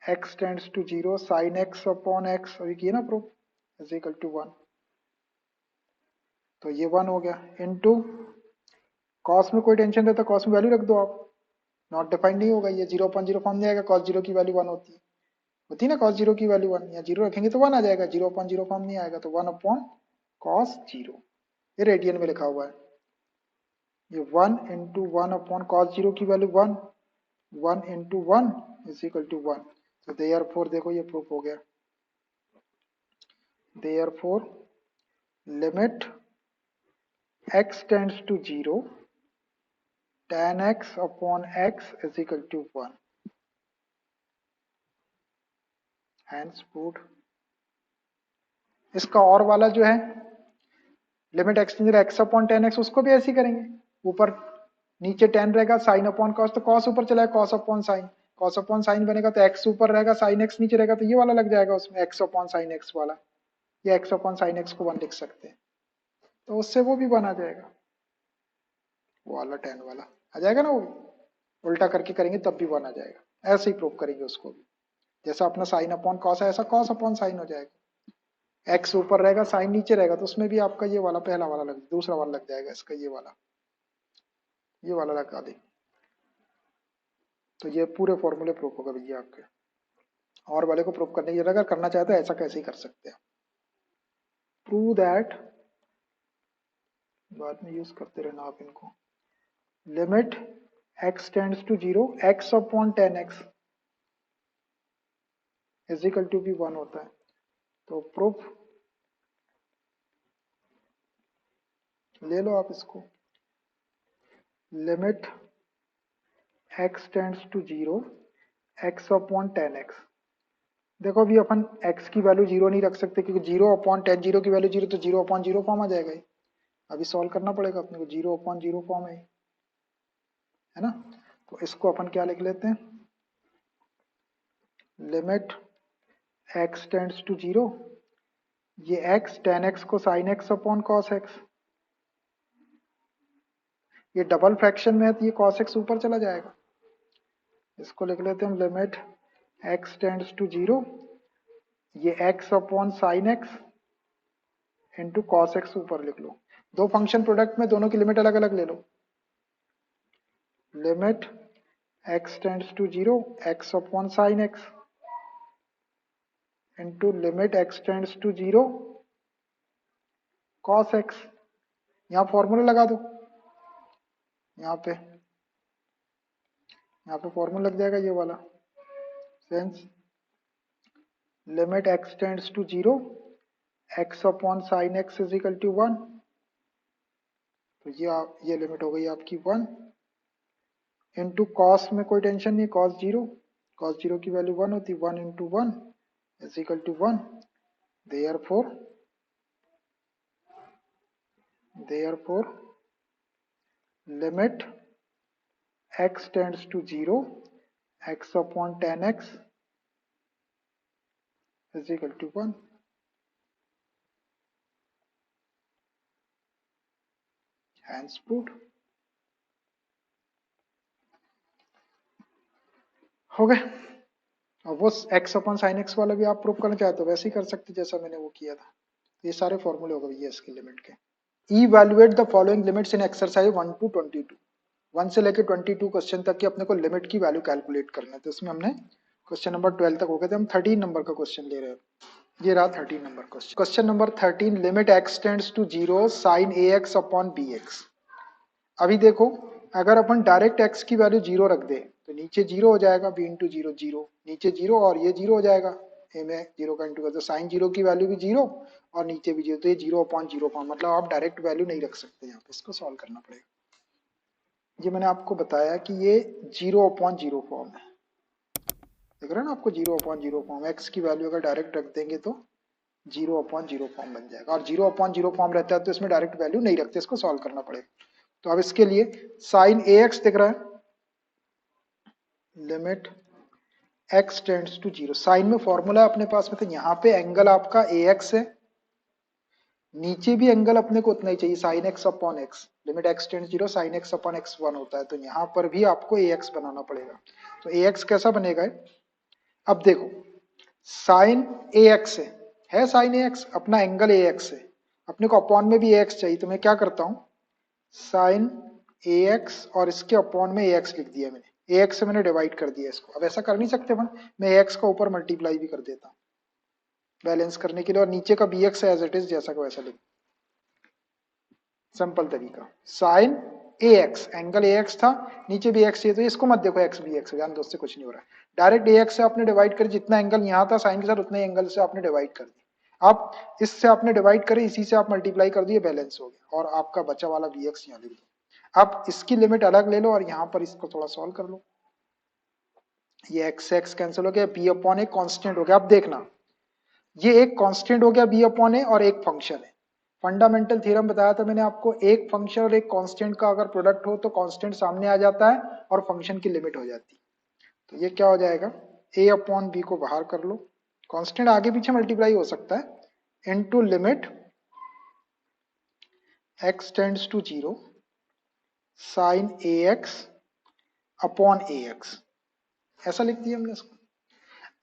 x tends to zero sine x upon X, अभी किए ना प्रूफ, इज इक्वल टू 1। तो ये 1 हो गया, इनटू कॉस में कोई टेंशन रहता, कॉस में वैल्यू रख दो आप, नॉट डिफाइंड नहीं होगा, ये जीरो अपॉन जीरो फॉर्म नहीं आएगा, कॉस जीरो की वैल्यू 1 होती है ना, कॉस जीरो की वैल्यू 1, या जीरो रखेंगे तो 1 आ जाएगा, जीरो अपॉन जीरो फॉर्म नहीं आएगा, तो 1 अपॉन कॉस जीरो, ये रेडियन में लिखा हुआ है। ये 1 इंटू 1 अपॉन कॉस जीरो की value 1, 1 into 1 is equal to 1। तो देयरफॉर देखो ये प्रूफ हो गया, therefore limit x tends to zero tan x upon x is equal to 1, hence proved. इसका और वाला जो है limit x tends to x upon tan x, उसको भी ऐसे ही करेंगे, ऊपर नीचे tan रहेगा, साइन अपॉन कॉस, तो कॉस ऊपर चला है, cos upon sine, cos upon sine बनेगा तो x ऊपर रहेगा, साइन x नीचे रहेगा, तो ये वाला लग जाएगा उसमें, x अपॉन साइन x वाला, या x अपॉन साइन x को 1 लिख सकते हैं, तो उससे वो भी बना जाएगा, वो वाला tan वाला आ जाएगा ना, वो उल्टा करके करेंगे तब भी 1 आ जाएगा। ऐसे ही प्रूव करेंगे उसको भी, जैसा अपना साइन अपॉन कॉस है ऐसा कॉस अपॉन साइन हो जाएगा, x ऊपर रहेगा साइन नीचे रहेगा, तो उसमें भी आपका ये वाला पहला वाला लग, दूसरा वाला लग जाएगा इसका, ये वाला लगा दे, तो ये पूरे फॉर्मूले प्रूफ होगा भैया आपके। और वाले को प्रूफ करने की जगह अगर करना चाहते हैं ऐसा कैसे ही कर सकते हैं। प्रूव दैट, बाद में यूज करते रहना आप इनको, limit x tends to zero x upon tan x is equal to भी 1 होता है। तो प्रूफ ले लो आप इसको, limit x tends to 0 x upon 10x। देखो अभी अपन x की वैल्यू 0 नहीं रख सकते क्योंकि 0 अपॉन 10, 0 की वैल्यू 0 तो 0 अपॉन 0 फॉर्म आ जाएगा ये। अभी सॉल्व करना पड़ेगा अपने को, 0 अपॉन 0 फॉर्म है ना। तो इसको अपन क्या लिख लेते हैं, लिमिट x टेंड्स टू 0, ये x tan x को sin x upon cos x, ये डबल फ्रैक्शन में है तो ये cos x ऊपर चला जाएगा। इसको लिख लेते हैं हम, लिमिट x टेंड्स टू 0, ये x upon sine x into cos x ऊपर लिख लो। दो फंक्शन प्रोडक्ट में दोनों की लिमिट अलग अलग ले लो। Limit x tends to 0 x upon sine x into limit x tends to 0 cos x। यहाँ फॉर्मूला लगा दो, यहाँ पे फॉर्मूला लग जाएगा ये वाला, since limit x tends to 0 x upon sine x is equal to 1। तो ये लिमिट हो गई आपकी 1 इंटू कॉस में कोई टेंशन नहीं, कॉस 0, कॉस 0 की वैल्यू 1 होती, 1 into 1 is equal to 1। Therefore limit x tends to 0 x upon 10x is equal to 1। Hence proved. हो गए। और वो x अपॉन साइन एक्स वाला भी आप प्रूव करना चाहते हो वैसे ही कर सकते जैसा मैंने वो किया था। ये सारे फॉर्मूले हो गए ये इसकी लिमिट के। Evaluate the following limits in exercise 1 to 22, 1 से लेकर 22 क्वेश्चन तक की अपने को लिमिट की वैल्यू कैलकुलेट करना है। तो इसमें हमने क्वेश्चन नंबर 12 तक हो गए थे, हम 13 नंबर का क्वेश्चन ले रहे हैं। ये रहा 13 number question. Question number 13, limit x tends to 0 sine ax upon bx। अभी देखो अगर अपन डायरेक्ट x की वैल्यू 0 रख दे तो नीचे 0 हो जाएगा, b इंटू 0 0, नीचे 0 और ये 0 हो जाएगा, a में 0 का इंटू कर दो, साइन 0 की वैल्यू भी 0 और नीचे भी 0, तो ये 0 अपॉन 0 फॉर्म, मतलब आप डायरेक्ट वैल्यू नहीं रख सकते यहाँ पे, इसको सॉल्व करना पड़ेगा। ये मैंने आपको बताया कि ये 0 अपॉन 0 फॉर्म है, देख रहे हैं ना आपको, 0 अपॉन 0 फॉर्म, x की वैल्यू अगर डायरेक्ट रख देंगे तो 0 अपॉन 0 फॉर्म बन जाएगा, और 0 अपॉन 0 फॉर्म रहता है तो इसमें डायरेक्ट वैल्यू नहीं रखते, इसको सॉल्व करना पड़ेगा। तो अब इसके लिए साइन ax दिख रहा है, limit x tends to 0, sine में फॉर्मूला अपने पास में, तो यहाँ पे एंगल आपका ax है, नीचे भी एंगल अपने को उतना ही चाहिए, sine x upon x, limit x tends 0 sine x upon x 1 होता है, तो यहाँ पर भी आपको ax बनाना पड़ेगा। तो ax कैसा बनेगा, अब देखो साइन ax है साइन ax, अपना एंगल ax है, अपने को अपॉन में भी ax चाहिए, तो मैं क्या करता हूँ, साइन ax और इसके अपॉन में ax लिख दिया मैंने, ax से मैंने डिवाइड कर दिया इसको। अब ऐसा कर नहीं सकते अपन, मैं ax का ऊपर मल्टीप्लाई भी कर देता हूँ बैलेंस करने के लिए, और नीचे का bx एज इट इज जैसा का वैसा लिख, सिंपल तरीका, साइन ax, एंगल ax था, नीचे भी x है, तो इसको मत देखो x भी x, ध्यान दो, उससे कुछ नहीं हो रहा है, डायरेक्ट ax से आपने डिवाइड कर, जितना एंगल यहाँ था साइन के साथ उतने एंगल से आपने डिवाइड कर दिया, आप इससे आपने डिवाइड करे, इसी से आप मल्टीप्लाई कर दिए, बैलेंस हो गया, और आपका बचा वाला bx यहाँ लिख दो। अब इसकी लिमिट अलग ले लो और यहाँ पर इसको थोड़ा सॉल्व कर लो, ये x कैंसिल हो गया, b अपॉन ए कांस्टेंट हो गया। अब देखना ये एक कांस्टेंट हो गया b अपॉन ए और एक फंक्शन है, फंडामेंटल थ्योरम बताया था मैंने आपको, एक फंक्शन और एक कांस्टेंट का अगर प्रोडक्ट हो तो कांस्टेंट सामने आ जाता है और फंक्शन की लिमिट हो जाती है। तो ये क्या हो जाएगा, a अपॉन बी को बाहर कर लो, कांस्टेंट आगे पीछे मल्टीप्लाई हो सकता है, into limit x tends to 0 sine ax upon ax, ऐसा लिख दिया हमने इसको।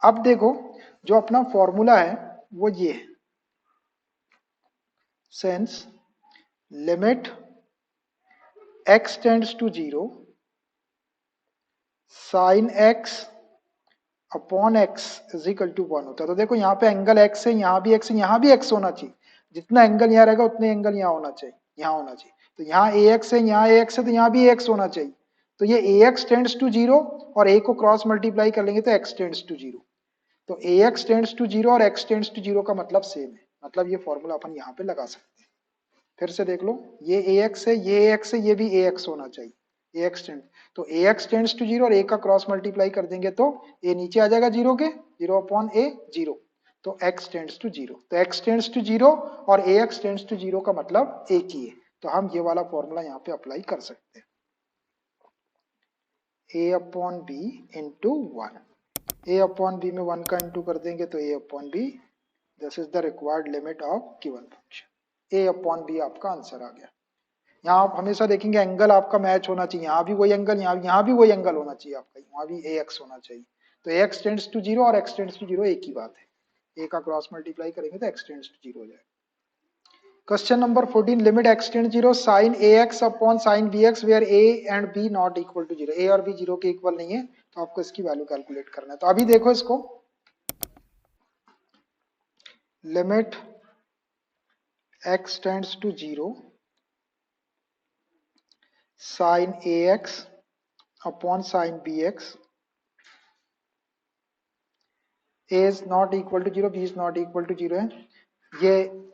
अब देखो जो अपना फॉर्मूला है वो ये है, since limit x tends to 0 sine x upon x is equal to 1 होता है। तो देखो यहाँ पे एंगल x है, यहाँ भी x है, यहाँ भी x होना चाहिए, जितना एंगल यहाँ रहेगा उतने एंगल यहाँ होना चाहिए, यहाँ होना चाहिए, तो यहाँ ax है, यहाँ ax है, तो यहाँ भी x होना चाहिए, तो ये ax टेंड्स टू 0 और a को क्रॉस मल्टीप्लाई कर लेंगे तो x टेंड्स टू 0, तो ए एक्स टेंड्स टू जीरो और एक्स टेंड्स टू जीरो का मतलब सेम है, मतलब ये फॉर्मूला अपन यहाँ पे लगा सकते हैं। फिर से देख लो, ये ए एक्स है, ये ए एक्स है, ये भी ए एक्स होना चाहिए, ए एक्स टेंड, तो ए एक्स टेंड्स टू जीरो और ए का क्रॉस मल्टीप्लाई कर देंगे तो ए नीचे आ जाएगा जीरो के, जीरो अपॉन ए जीरो, तो एक्स टेंड्स टू जीरो, तो एक्स टेंड्स टू जीरो और ए एक्स टेंड्स टू जीरो का मतलब एक ही है, तो हम ये वाला फॉर्मूला यहाँ पे अप्लाई कर सकते हैं, A upon B into one, A upon B में वन का इंटू कर देंगे तो A upon B, this is the required limit of given function, A upon B आपका आंसर आ गया। यहाँ आप हमेशा देखेंगे एंगल आपका मैच होना चाहिए, यहाँ भी वही एंगल, यहाँ भी वही एंगल होना चाहिए आपका, वहाँ भी ए एक्स होना चाहिए, तो ए एक्स टेंड्स टू जीरो और एक्स टेंड्स टू जीरो एक ही बात है, ए का क्रॉस मल्टीप्लाई करेंगे तो एक्स टेंड्स टू जीरो हो जाएगा। Question number 14, limit X tend zero sine A x upon sine B X where A and B not equal to zero, A और बी जीरो के इक्वल नहीं है, तो आपको इसकी वैल्यू कैलकुलेट करना है। तो अभी देखो इसको, limit x tends to zero sine A x upon sine B x, a is not equal to zero, b is not equal to zero है, ये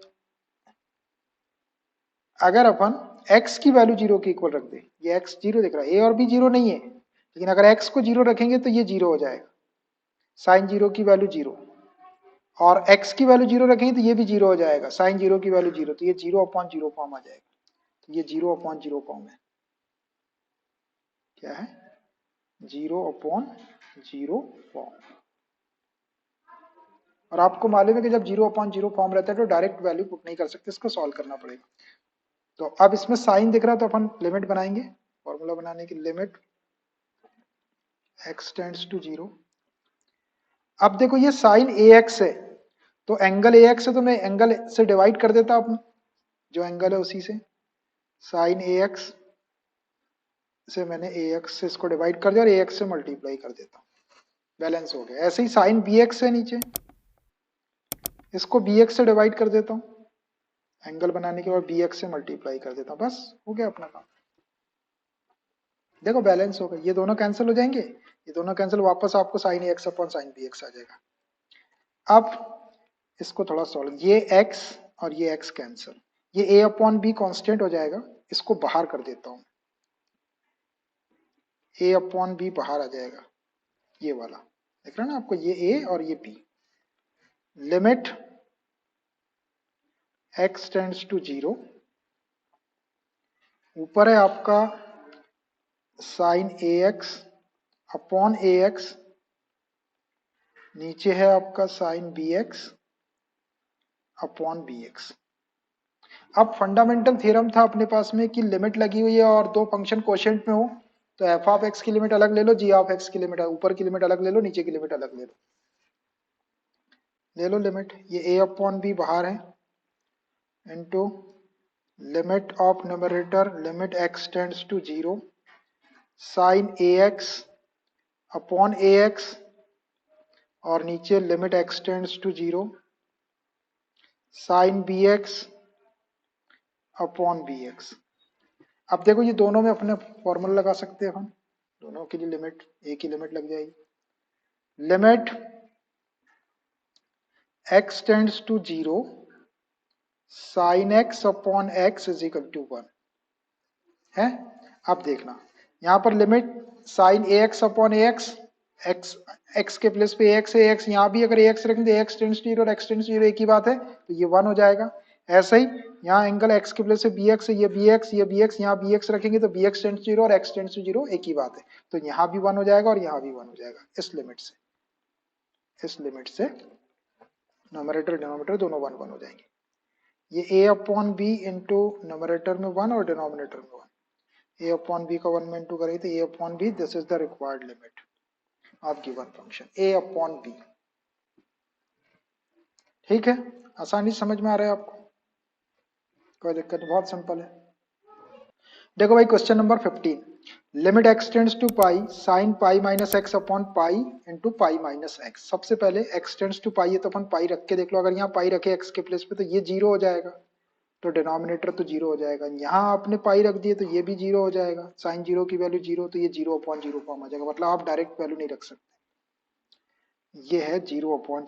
अगर अपन x की वैल्यू जीरो के इक्वल रख दे, ये x जीरो दिख रहा है, a और b जीरो नहीं है, लेकिन अगर x को जीरो रखेंगे तो ये जीरो हो जाएगा, साइन जीरो की वैल्यू जीरो, और x की वैल्यू जीरो रखेंगे तो ये भी जीरो हो जाएगा, साइन जीरो की वैल्यू जीरो, तो ये जीरो अपॉन जीरो फॉर्म आ जाएगा, तो ये जीरो अपॉन जीरो फॉर्म है, क्या है, जीरो अपॉन जीरो फॉर्म। और आपको मालूम है कि जब जीरो अपॉन जीरो फॉर्म रहता है तो डायरेक्ट वैल्यू पुट नहीं कर सकते, इसको सॉल्व करना पड़ेगा। तो अब इसमें साइन दिख रहा है तो अपन लिमिट बनाएंगे, फॉर्मूला बनाने की, limit x tends to zero. अब देखो ये साइन ए एक्स है, तो एंगल ए एक्स है तो मैं एंगल से डिवाइड कर देता हूं, जो एंगल है उसी से, साइन ए एक्स से मैंने ए एक्स से इसको डिवाइड कर दिया और ए एक्स से मल्टीप्लाई कर देता हूँ, बैलेंस हो गया। ऐसे ही साइन बी एक्स है नीचे, इसको बी एक्स से डिवाइड कर देता हूँ, एंगल बनाने के बाद बी एक्स से मल्टीप्लाई कर देता हूँ, बस हो गया अपना काम। देखो बैलेंस हो गया, ये दोनों कैंसिल हो जाएंगे, ये दोनों कैंसिल, वापस आपको साइन ए x upon sine B X आ जाएगा। अब इसको थोड़ा सॉल्व, ये x और ये x कैंसिल, ये a अपॉन बी कॉन्स्टेंट हो जाएगा, इसको बाहर कर देता हूं, a अपॉन बी बाहर आ जाएगा, ये वाला देख रहे हैं ना आपको, ये a और ये b, limit x tends to zero, ऊपर है आपका sine A x upon a x, नीचे है आपका sine B x upon b x. अब फंडामेंटल थ्योरम था अपने पास में कि लिमिट लगी हुई है और दो फंक्शन कोशेंट में हो, तो एफ ऑफ एक्स की लिमिट अलग ले लो, जी ऑफ एक्स की लिमिट, ऊपर की लिमिट अलग ले लो, नीचे की लिमिट अलग ले लो लिमिट, ये ए अपॉन बी बाहर है, into limit of numerator, limit x tends to zero sine A x upon a x, और नीचे limit x tends to zero sine B x upon b x. अब देखो ये दोनों में अपने फॉर्मूला लगा सकते हैं हम, दोनों के लिए लिमिट, एक ही लिमिट लग जाएगी, limit x tends to zero sine x upon x is equal to one है। अब देखना यहाँ पर limit sine A x upon a x, x x के प्लेस पे एक्स है, एक्स यहाँ भी अगर एक्स रखेंगे तो एक्स टेंड्स टू जीरो और एक्स टेंड्स टू जीरो एक ही बात है, तो ये वन हो जाएगा। ऐसे ही यहाँ एंगल एक्स के प्लेस पे बी एक्स है, ये बी एक्स, ये बी एक्स, यहाँ बी एक्स रखेंगे तो b x tends to zero और एक्स टेंड्स टू जीरो एक ही बात है, तो यहाँ भी वन हो जाएगा और यहाँ भी वन हो जाएगा, इस लिमिट से न्यूमरेटर डिनोमिनेटर दोनों वन वन हो जाएंगे। ये a upon B into numerator में वन और डिनोमिनेटर में वन, a अपॉन बी का वन में इंटू करेंगे तो a upon B, this is the required limit of given function a upon b. ठीक है, आसानी समझ में आ रहा है आपको, कोई दिक्कत नहीं, बहुत सिंपल है। देखो भाई question number 15, limit x tends to pi sine pi minus x upon pi into pi minus x. सबसे पहले एक्स टेंड्स टू पाई है तो अपन पाई रख के देख लो, अगर यहाँ पाई रखे एक्स के प्लेस पे तो ये जीरो हो जाएगा, तो डिनोमिनेटर तो जीरो हो जाएगा, यहाँ आपने पाई रख दिए तो ये भी जीरो हो जाएगा, साइन जीरो की वैल्यू जीरो, तो ये जीरो अपॉन जीरो फॉर्म आ जाएगा, मतलब आप डायरेक्ट वैल्यू नहीं रख सकते। ये है 0/0 फॉर्म,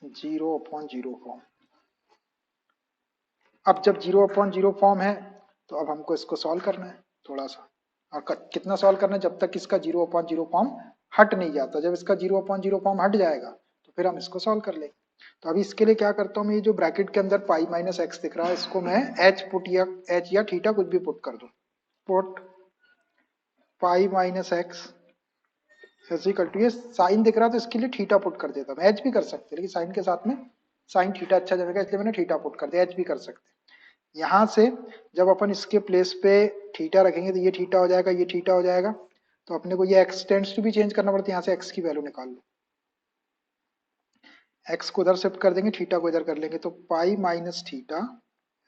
0/0 फॉर्म। अब जब 0/0 फॉर्म है तो अब हमको इसको सॉल्व करना है थोड़ा सा, और कितना सॉल्व करना है, जब तक इसका 0/0 फॉर्म हट नहीं जाता। जब इसका 0/0 फॉर्म हट जाएगा तो फिर हम इसको सॉल्व कर लेंगे। तो अभी इसके लिए क्या करता हूँ मैं, ये जो ब्रैकेट के अंदर पाई माइनस एक्स दिख रहा है इसको मैं एच या थीटा कुछ भी पुट कर दूं। Put pi minus x equal to, ये साइन दिख रहा तो इसके लिए थीटा पुट कर देता हूँ। एच भी कर सकते लेकिन साइन के साथ में साइन थीटा अच्छा जमेगा, इसलिए मैंने थीटा पुट कर दिया। एच भी कर सकते। यहां से जब अपन इसके प्लेस पे थीटा रखेंगे तो ये थीटा हो जाएगा, ये थीटा हो जाएगा। तो अपने को ये एक्स टेंड्स टू भी चेंज करना पड़ता है, यहाँ से एक्स की वैल्यू निकाल लो। एक्स को उधर शिफ्ट कर देंगे, थीटा को इधर कर लेंगे, तो pi minus theta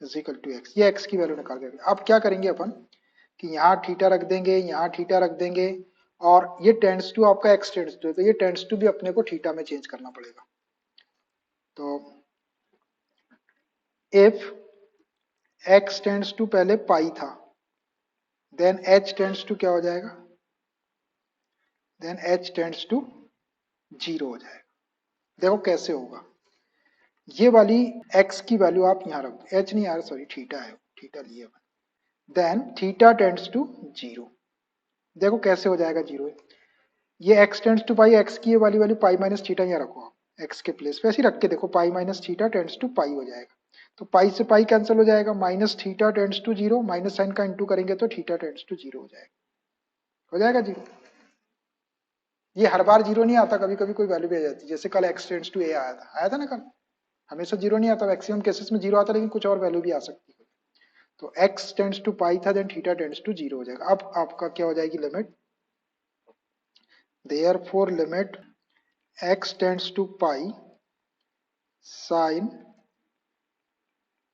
is equal to x. ये एक्स की वैल्यू निकाल देंगे। अब क्या करेंगे अपन कि यहाँ थीटा रख देंगे, यहाँ थीटा रख देंगे, और ये टेंड्स टू आपका एक्स टेंड्स टू है, तो ये टेंड्स टू भी अपने को थीटा में चेंज करना पड़ेगा। तो इफ एक्स टेंड्स टू पहले पाई था, देन एच टेंड्स टू क्या हो जाएगा, देन एच टेंड्स टू 0 हो जाएगा। देखो कैसे होगा, ये वाली x की वैल्यू आप यहाँ रख दो, h नहीं आ रहा, सॉरी थीटा है, थीटा लिए, देन थीटा टेंड्स टू 0। देखो कैसे हो जाएगा 0। ये x tends to pi, x की ये वाली वैल्यू पाई माइनस थीटा यहाँ रखो आप x के प्लेस पे, ऐसे ही रख के देखो, pi minus theta tends to pi हो जाएगा। तो पाई से पाई कैंसिल हो जाएगा, minus theta tends to 0, minus sine का इंटू करेंगे तो थीटा टेंड्स टू 0 हो जाएगा। हो जाएगा 0। ये हर बार 0 नहीं आता, कभी कभी कोई वैल्यू भी आ जाती है, जैसे कल x टेंड्स टू a आया था ना कल। हमेशा 0 नहीं आता, मैक्सिमम केसेस में 0 आता, लेकिन कुछ और वैल्यू भी आ सकती है। तो x टेंड्स टू पाई था, देन थीटा टेंड्स टू 0 हो जाएगा। अब आपका क्या हो जाएगी limit, therefore limit x tends to pi sin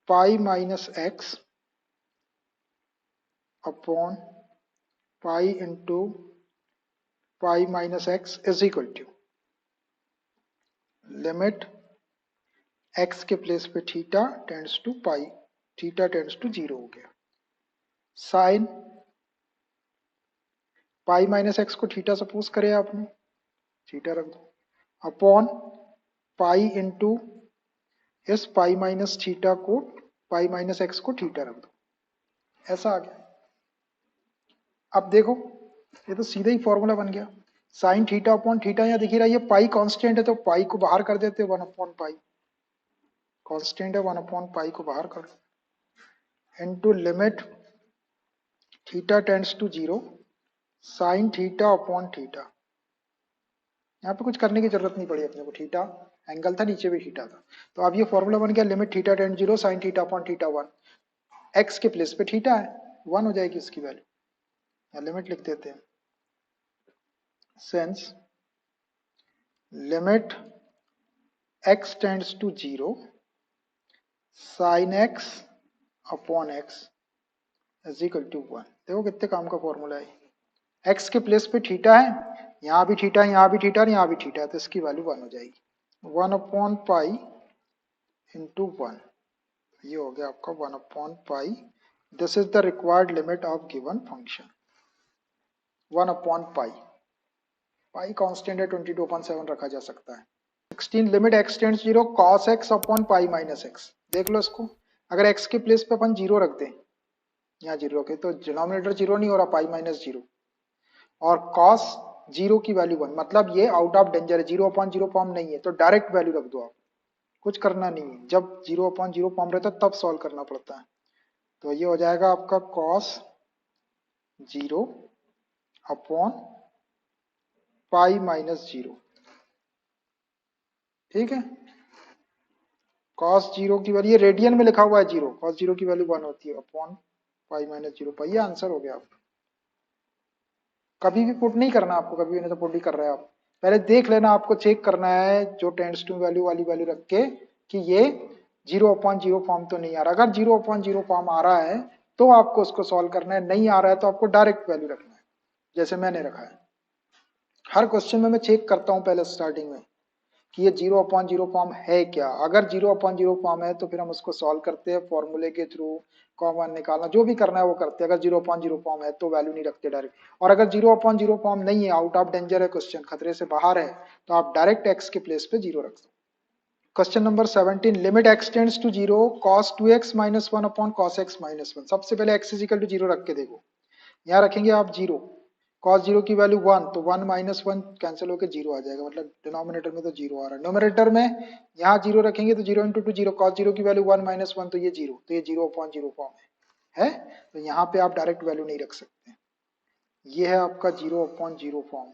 pi minus x upon pi into pi minus x is equal to limit x के प्लेस पे theta tends to pi, theta tends to 0 हो गया, साइन पाई माइनस एक्स को theta suppose करे आपने, theta रख दो, upon pi into इस पाई माइनस थीटा को, पाई माइनस एक्स को थीटा रख दो, ऐसा आ गया। अब देखो ये तो सीधा ही फॉर्मूला बन गया, साइन थीटा अपॉन थीटा, यहाँ दिख रहा है ये पाई कांस्टेंट है तो पाई को बाहर कर देते, 1/पाई कांस्टेंट है, 1/पाई को बाहर कर दो, into limit theta tends to 0 sine theta upon theta. यहाँ पे कुछ करने की जरूरत नहीं पड़ी अपने को, थीटा एंगल था, नीचे भी थीटा था। तो अब ये फॉर्मूला बन गया, limit theta tend 0 sine theta upon theta 1, x के प्लेस पे थीटा है 1 हो जाएगी इसकी वैल्यू, या लिमिट लिख देते हैं, since limit x tends to 0 sin x upon x is equal to 1। देखो कितने काम का फॉर्मूला है, x के प्लेस पे थीटा है, यहाँ भी थीटा है, यहाँ भी थीटा है, यहाँ भी थीटा है, तो इसकी वैल्यू 1 हो जाएगी, 1/पाई इंटू 1। ये हो गया आपका 1/पाई। This is the required limit of given function, 1/पाई। पाई कांस्टेंट है, 22/7 रखा जा सकता है। 16 limit x tends 0 cos x upon pi minus X. देख लो इसको, अगर x के प्लेस पे अपन 0 रख दें, यहाँ 0 रखे तो डिनोमिनेटर 0 नहीं हो रहा, पाई माइनस 0, और cos 0 की वैल्यू 1, मतलब ये आउट ऑफ डेंजर है, 0/0 फॉर्म नहीं है, तो डायरेक्ट वैल्यू रख दो आप, कुछ करना नहीं है। जब 0/0 फॉर्म रहता है तब सॉल्व करना पड़ता है। तो ये हो जाएगा आपका cos 0 अपॉन पाई माइनस 0, ठीक है। cos 0 की वैल्यू, ये रेडियन में लिखा हुआ है 0, cos 0 की वैल्यू 1 होती है, अपॉन पाई माइनस 0 पाई, ये आंसर हो गया आपका। कभी भी पुट नहीं करना आपको, कभी भी नहीं तो पुट ही कर रहे हैं आप, पहले देख लेना, आपको चेक करना है जो टेंड्स टू वैल्यू वाली वैल्यू रख के कि ये 0/0 फॉर्म तो नहीं आ रहा। अगर 0/0 फॉर्म आ रहा है तो आपको उसको सॉल्व करना है, नहीं आ रहा है तो आपको डायरेक्ट वैल्यू रखना है, जैसे मैंने रखा है। हर क्वेश्चन में मैं चेक करता हूं पहले स्टार्टिंग में कि ये 0/0 फॉर्म है क्या। अगर 0/0 फॉर्म है तो फिर हम उसको सॉल्व करते हैं फॉर्मूले के थ्रू, कॉमन निकालना जो भी करना है वो करते हैं। अगर 0/0 फॉर्म है तो वैल्यू नहीं रखते डायरेक्ट, और अगर 0/0 फॉर्म नहीं है, आउट ऑफ डेंजर है क्वेश्चन, खतरे से बाहर है, तो आप डायरेक्ट एक्स के प्लेस पे 0 रख सकते। Question number 17, limit x tends to 0 cos 2x minus 1 अपॉन cos x माइनस 1। सबसे पहले x इज इक्वल टू 0 रख के देखो, यहाँ रखेंगे आप 0, cos 0 की वैल्यू 1, तो 1 माइनस 1 कैंसिल होकर 0 आ जाएगा, मतलब डिनोमिनेटर में तो 0 आ रहा है। न्यूमरेटर में यहाँ 0 रखेंगे तो 0 इंटू 2 0, cos 0 की वैल्यू 1 माइनस 1, तो ये 0, तो ये 0/0 फॉर्म है। तो यहाँ पे आप डायरेक्ट वैल्यू नहीं रख सकते। ये है आपका 0/0 फॉर्म,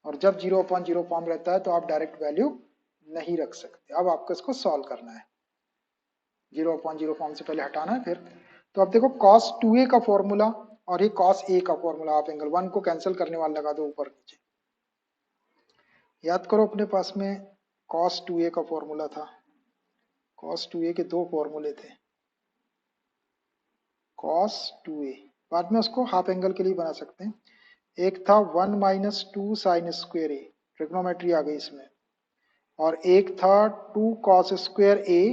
और जब 0/0 फॉर्म रहता है तो आप डायरेक्ट वैल्यू नहीं रख सकते। अब आपको इसको सॉल्व करना है, 0/0 फॉर्म से पहले हटाना है फिर। तो अब देखो cos 2a का फॉर्मूला और ये cos a का फॉर्मूला, आप एंगल 1 को कैंसिल करने वाला लगा दो ऊपर नीचे। याद करो अपने पास में cos 2a का फॉर्मूला था, cos 2a के दो फॉर्मूले थे, cos 2a, बाद में उसको हाफ एंगल के लिए बना सकते हैं। एक था 1 माइनस 2 साइन स्क्वेयर ए, ट्रिग्नोमेट्री आ गई इसमें, और एक था 2 cos स्क्वेयर ए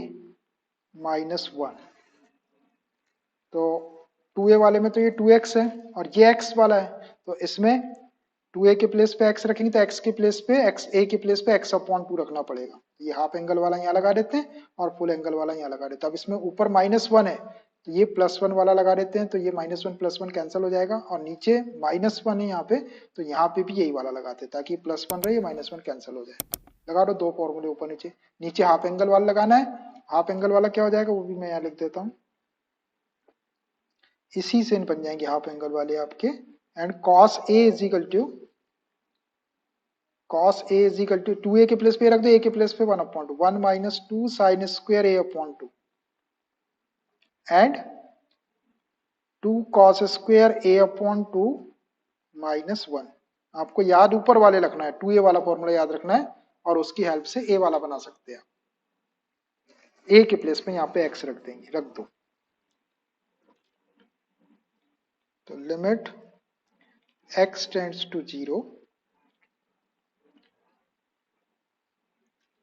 माइनस 1। तो 2a वाले में तो ये 2x है और ये x वाला है, तो इसमें 2a के प्लेस पे x रखेंगे तो x के प्लेस पे x, a के प्लेस पे x/2 रखना पड़ेगा। ये हाफ एंगल वाला यहाँ लगा देते हैं और फुल एंगल वाला यहाँ लगा देते हैं। अब इसमें ऊपर -1 है तो ये +1 वाला लगा देते हैं, तो ये -1 +1 कैंसिल हो जाएगा, और नीचे -1 है यहाँ पे, तो यहाँ पे भी यही वाला लगाते हैं ताकि +1 रहे, -1 कैंसिल हो जाए। लगा दो दो फॉर्मूले ऊपर नीचे। नीचे हाफ एंगल वाला लगाना है, हाफ एंगल वाला क्या हो जाएगा वो भी मैं यहाँ लिख देता हूँ, इसी से बन जाएंगे हाफ एंगल वाले आपके। And cos a is equal to, cos a is equal to 2a के प्लेस पे रख दो, a के प्लेस पे 1/2, 1 minus 2 sine square a/2 and 2 cos square a/2 minus 1। आपको याद ऊपर वाले रखना है, 2a वाला फॉर्मूला याद रखना है, और उसकी हेल्प से a वाला बना सकते हैं। a के प्लेस पे यहाँ पे x रख देंगे, रख दो। तो limit x tends to 0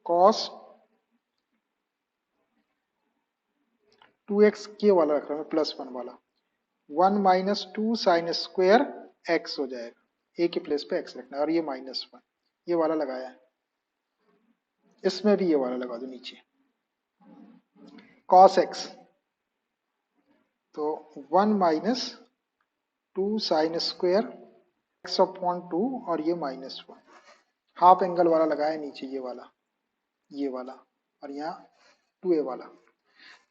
cos 2x के वाला रख रहा हूँ, +1 वाला, 1 माइनस 2 साइन स्क्वायर x हो जाएगा, a के प्लेस पे x रखना है, और ये -1 ये वाला लगाया है, इसमें भी ये वाला लगा दो नीचे, cos x, तो 1 माइनस 2 साइन स्क्वायर x/2 और ये -1, हाफ एंगल वाला लगाया नीचे, ये वाला, और यहाँ 2a वाला।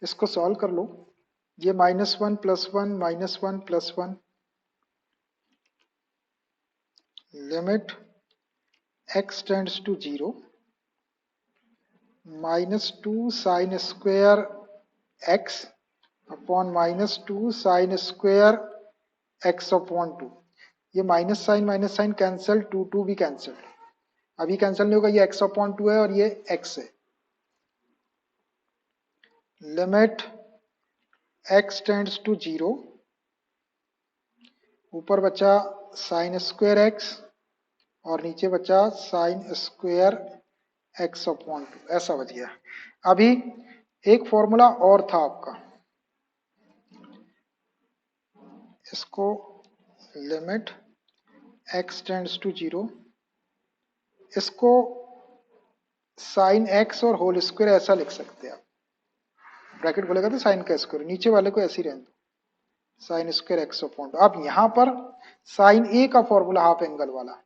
इसको सॉल्व कर लो, ये -1 +1 -1 +1, limit x tends to 0 -2 sine square x upon -2 sine square x/2। ये माइनस साइन कैंसिल, 2 भी कैंसिल, अभी कैंसिल नहीं होगा, ये x/2 है और ये x है। लिमिट x टेंड्स टू 0, ऊपर बचा साइन स्क्वायर x और नीचे बचा साइन स्क्वायर x/2, ऐसा बच गया। अभी एक फॉर्मूला और था आपका, इसको लिमिट x टेंड्स टू 0, इसको साइन x और होल स्क्वायर ऐसा लिख सकते हैं आप, ब्रैकेट खोलेगा तो साइन का स्क्वायर, नीचे वाले को ऐसे ही रहने दो, साइन स्क्वायर x/2। अब यहां पर साइन a का फॉर्मूला हाफ एंगल वाला,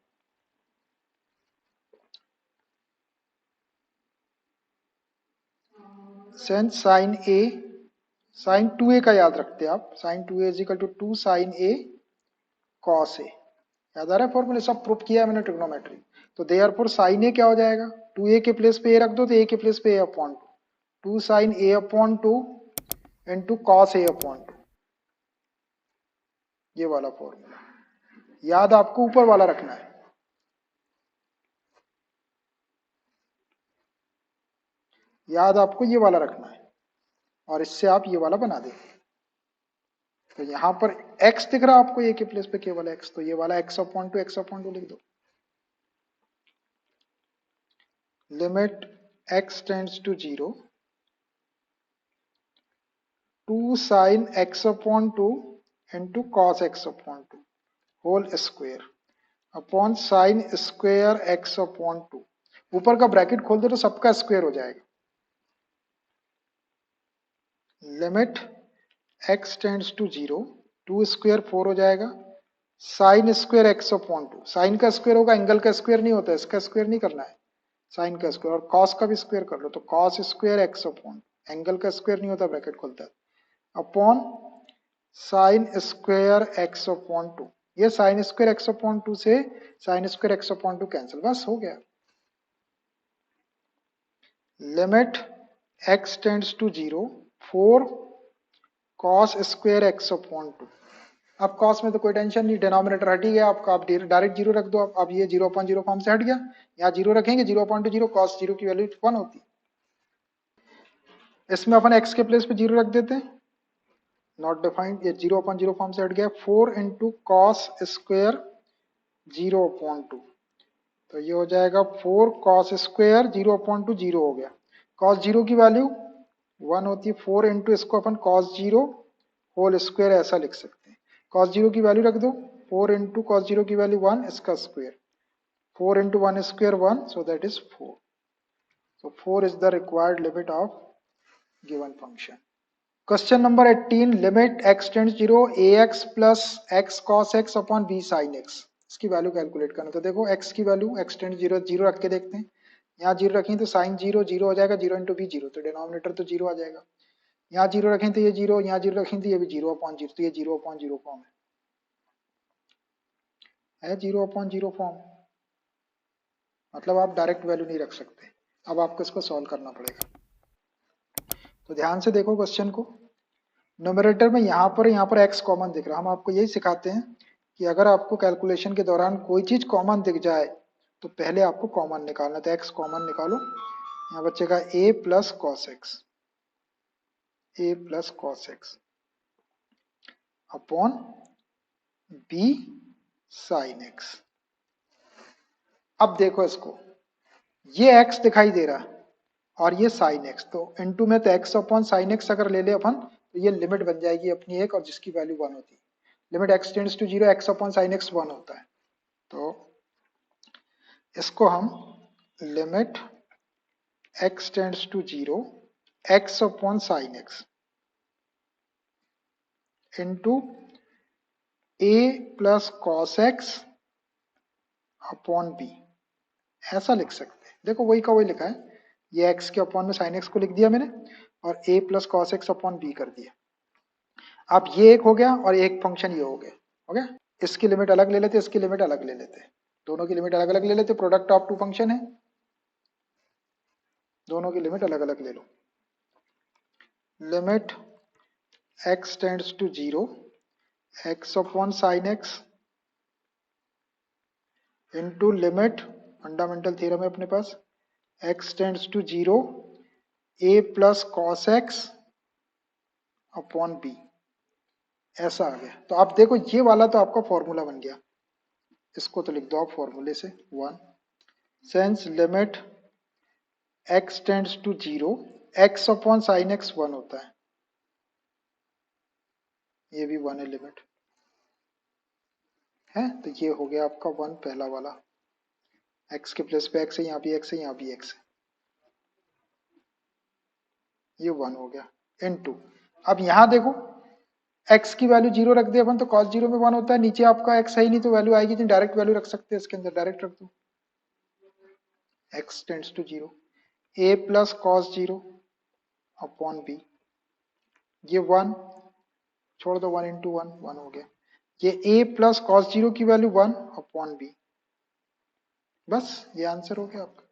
साइन a, साइन 2a का याद रखते हैं आप, sine 2a is equal to 2 sine a cos a, याद आ रहा है फॉर्मूला, सब प्रूफ किया है मैंने ट्रिग्नोमेट्री। तो देयरफॉर साइन a क्या हो जाएगा, 2a के प्लेस पे a रख दो तो a के प्लेस पे a/2, 2 sign a/2 into cos a/2, ये वाला फॉर्मूला याद आपको ऊपर वाला रखना है, याद आपको ये वाला रखना है, और इससे आप ये वाला बना देंगे। तो यहां पर x दिख रहा है आपको a के प्लेस पे केवल x, तो ये वाला x/2 लिख दो। Limit x tends to 0 2 sin x upon 2 into cos x upon 2 whole square upon sine square x upon 2। ऊपर का ब्रैकेट खोल दो तो सबका स्क्वेयर हो जाएगा। Limit x tends to 0 2 square 4 हो जाएगा sine square x upon 2। Sine का स्क्वेयर होगा, एंगल का स्क्वेयर नहीं होता, इसका स्क्वेयर नहीं करना है, साइन का स्क्वेयर। और कॉस का भी स्क्वेयर कर लो तो cos square x upon, angle का स्क्वेयर नहीं होता, ब्रैकेट खोलता है, upon sine square x upon 2। ये साइन स्क्वेयर x अपॉन 2 से sine square x upon 2 cancel, बस हो गया। Limit x tends to 0 4 cos square x upon 2। अब कॉस में तो कोई टेंशन नहीं, डिनोमिनेटर हट ही गया आपका, आप डायरेक्ट जीरो रख दो। अब ये 0/0 फॉर्म से हट गया, यहाँ जीरो रखेंगे, 0/0 कॉस 0 की वैल्यू 1 होती। इसमें अपन x के प्लेस पे 0 रख देते हैं, नॉट डिफाइंड, ये 0/0 फॉर्म से हट गया। 4 इंटू कॉस स्क्वेयर 0/2, तो ये हो जाएगा 4 कॉस स्क्वेयर 0/2 0 हो गया। कॉस 0 की वैल्यू 1 होती है, 4 इंटू इसको अपन कॉस 0 होल स्क्वेयर ऐसा लिख सकते हैं। कॉस 0 की वैल्यू रख दो, 4 इंटू कॉस 0 की वैल्यू 1, इसका square 4 into 1 square 1, so that is 4। So 4 is the required limit of given function. Question number 18, limit x tends 0 ax plus x cos x upon b sin x। इसकी value calculate करना, तो देखो x की value x tends 0 0 रख के देखते हैं। यहाँ 0 रखें तो साइन 0 0 हो जाएगा, 0 इंटू बी 0, तो डिनोमिनेटर तो 0 आ जाएगा। यहाँ 0 रखें तो ये 0, यहाँ 0 रखें तो ये भी 0/0, तो ये 0/0 फॉर्म है 0/0 फॉर्म, मतलब आप डायरेक्ट वैल्यू नहीं रख सकते। अब आपको इसको सॉल्व करना पड़ेगा। तो ध्यान से देखो क्वेश्चन को। न्यूमरेटर में यहाँ पर x कॉमन दिख रहा है। हम आपको यही सिखाते हैं कि अगर आपको कैलकुलेशन के दौरान कोई चीज कॉमन दिख जाए तो पहले आपको कॉमन निकालना। तो x कॉमन निकालो, यहाँ बचेगा a plus cos x, a plus cos x upon b sine x. अब देखो इसको, ये x दिखाई दे रहा है और ये साइन एक्स, तो इनटू में तो x अपॉन साइन एक्स अगर ले ले अपन तो ये लिमिट बन जाएगी अपनी एक, और जिसकी वैल्यू 1 होती है। Limit x tends to 0 x upon sine x 1 होता है, तो इसको हम limit x tends to 0 x upon sine x into a plus cos x upon b, ऐसा लिख सकते हैं। देखो वही का वही लिखा है, ये x के अपॉन में साइन एक्स को लिख दिया मैंने और a plus cos x upon b कर दिया। अब ये एक हो गया और एक फंक्शन ये हो गया, हो गया। इसकी लिमिट अलग ले लेते, इसकी लिमिट अलग ले लेते, दोनों की लिमिट अलग अलग ले लेते, प्रोडक्ट ऑफ टू फंक्शन है, दोनों की लिमिट अलग अलग ले लो। Limit x tends to 0 x upon sine x into limit, fundamental theorem है अपने पास, x tends to 0 a plus cos x upon b, ऐसा आ गया। तो आप देखो ये वाला तो आपका फॉर्मूला बन गया, इसको तो लिख दो आप फॉर्मूले से 1। Since limit x tends to 0 x upon sine x 1 होता है, ये भी 1 है लिमिट है, तो ये हो गया आपका 1 पहला वाला। x के प्लेस पे x है, यहाँ भी x है, यहाँ भी x है, ये 1 हो गया इनटू। अब यहाँ देखो x की वैल्यू 0 रख दे अपन तो cos 0 में 1 होता है, नीचे आपका x है ही नहीं तो वैल्यू आएगी नहीं, डायरेक्ट वैल्यू रख सकते हैं इसके अंदर, डायरेक्ट रख दो x tends to 0 a plus cos 0 upon b, ये 1 छोड़ दो, 1 इंटू 1 1 हो गया। ये a प्लस कॉस 0 की वैल्यू 1 अपॉन b, बस ये आंसर हो गया आपका।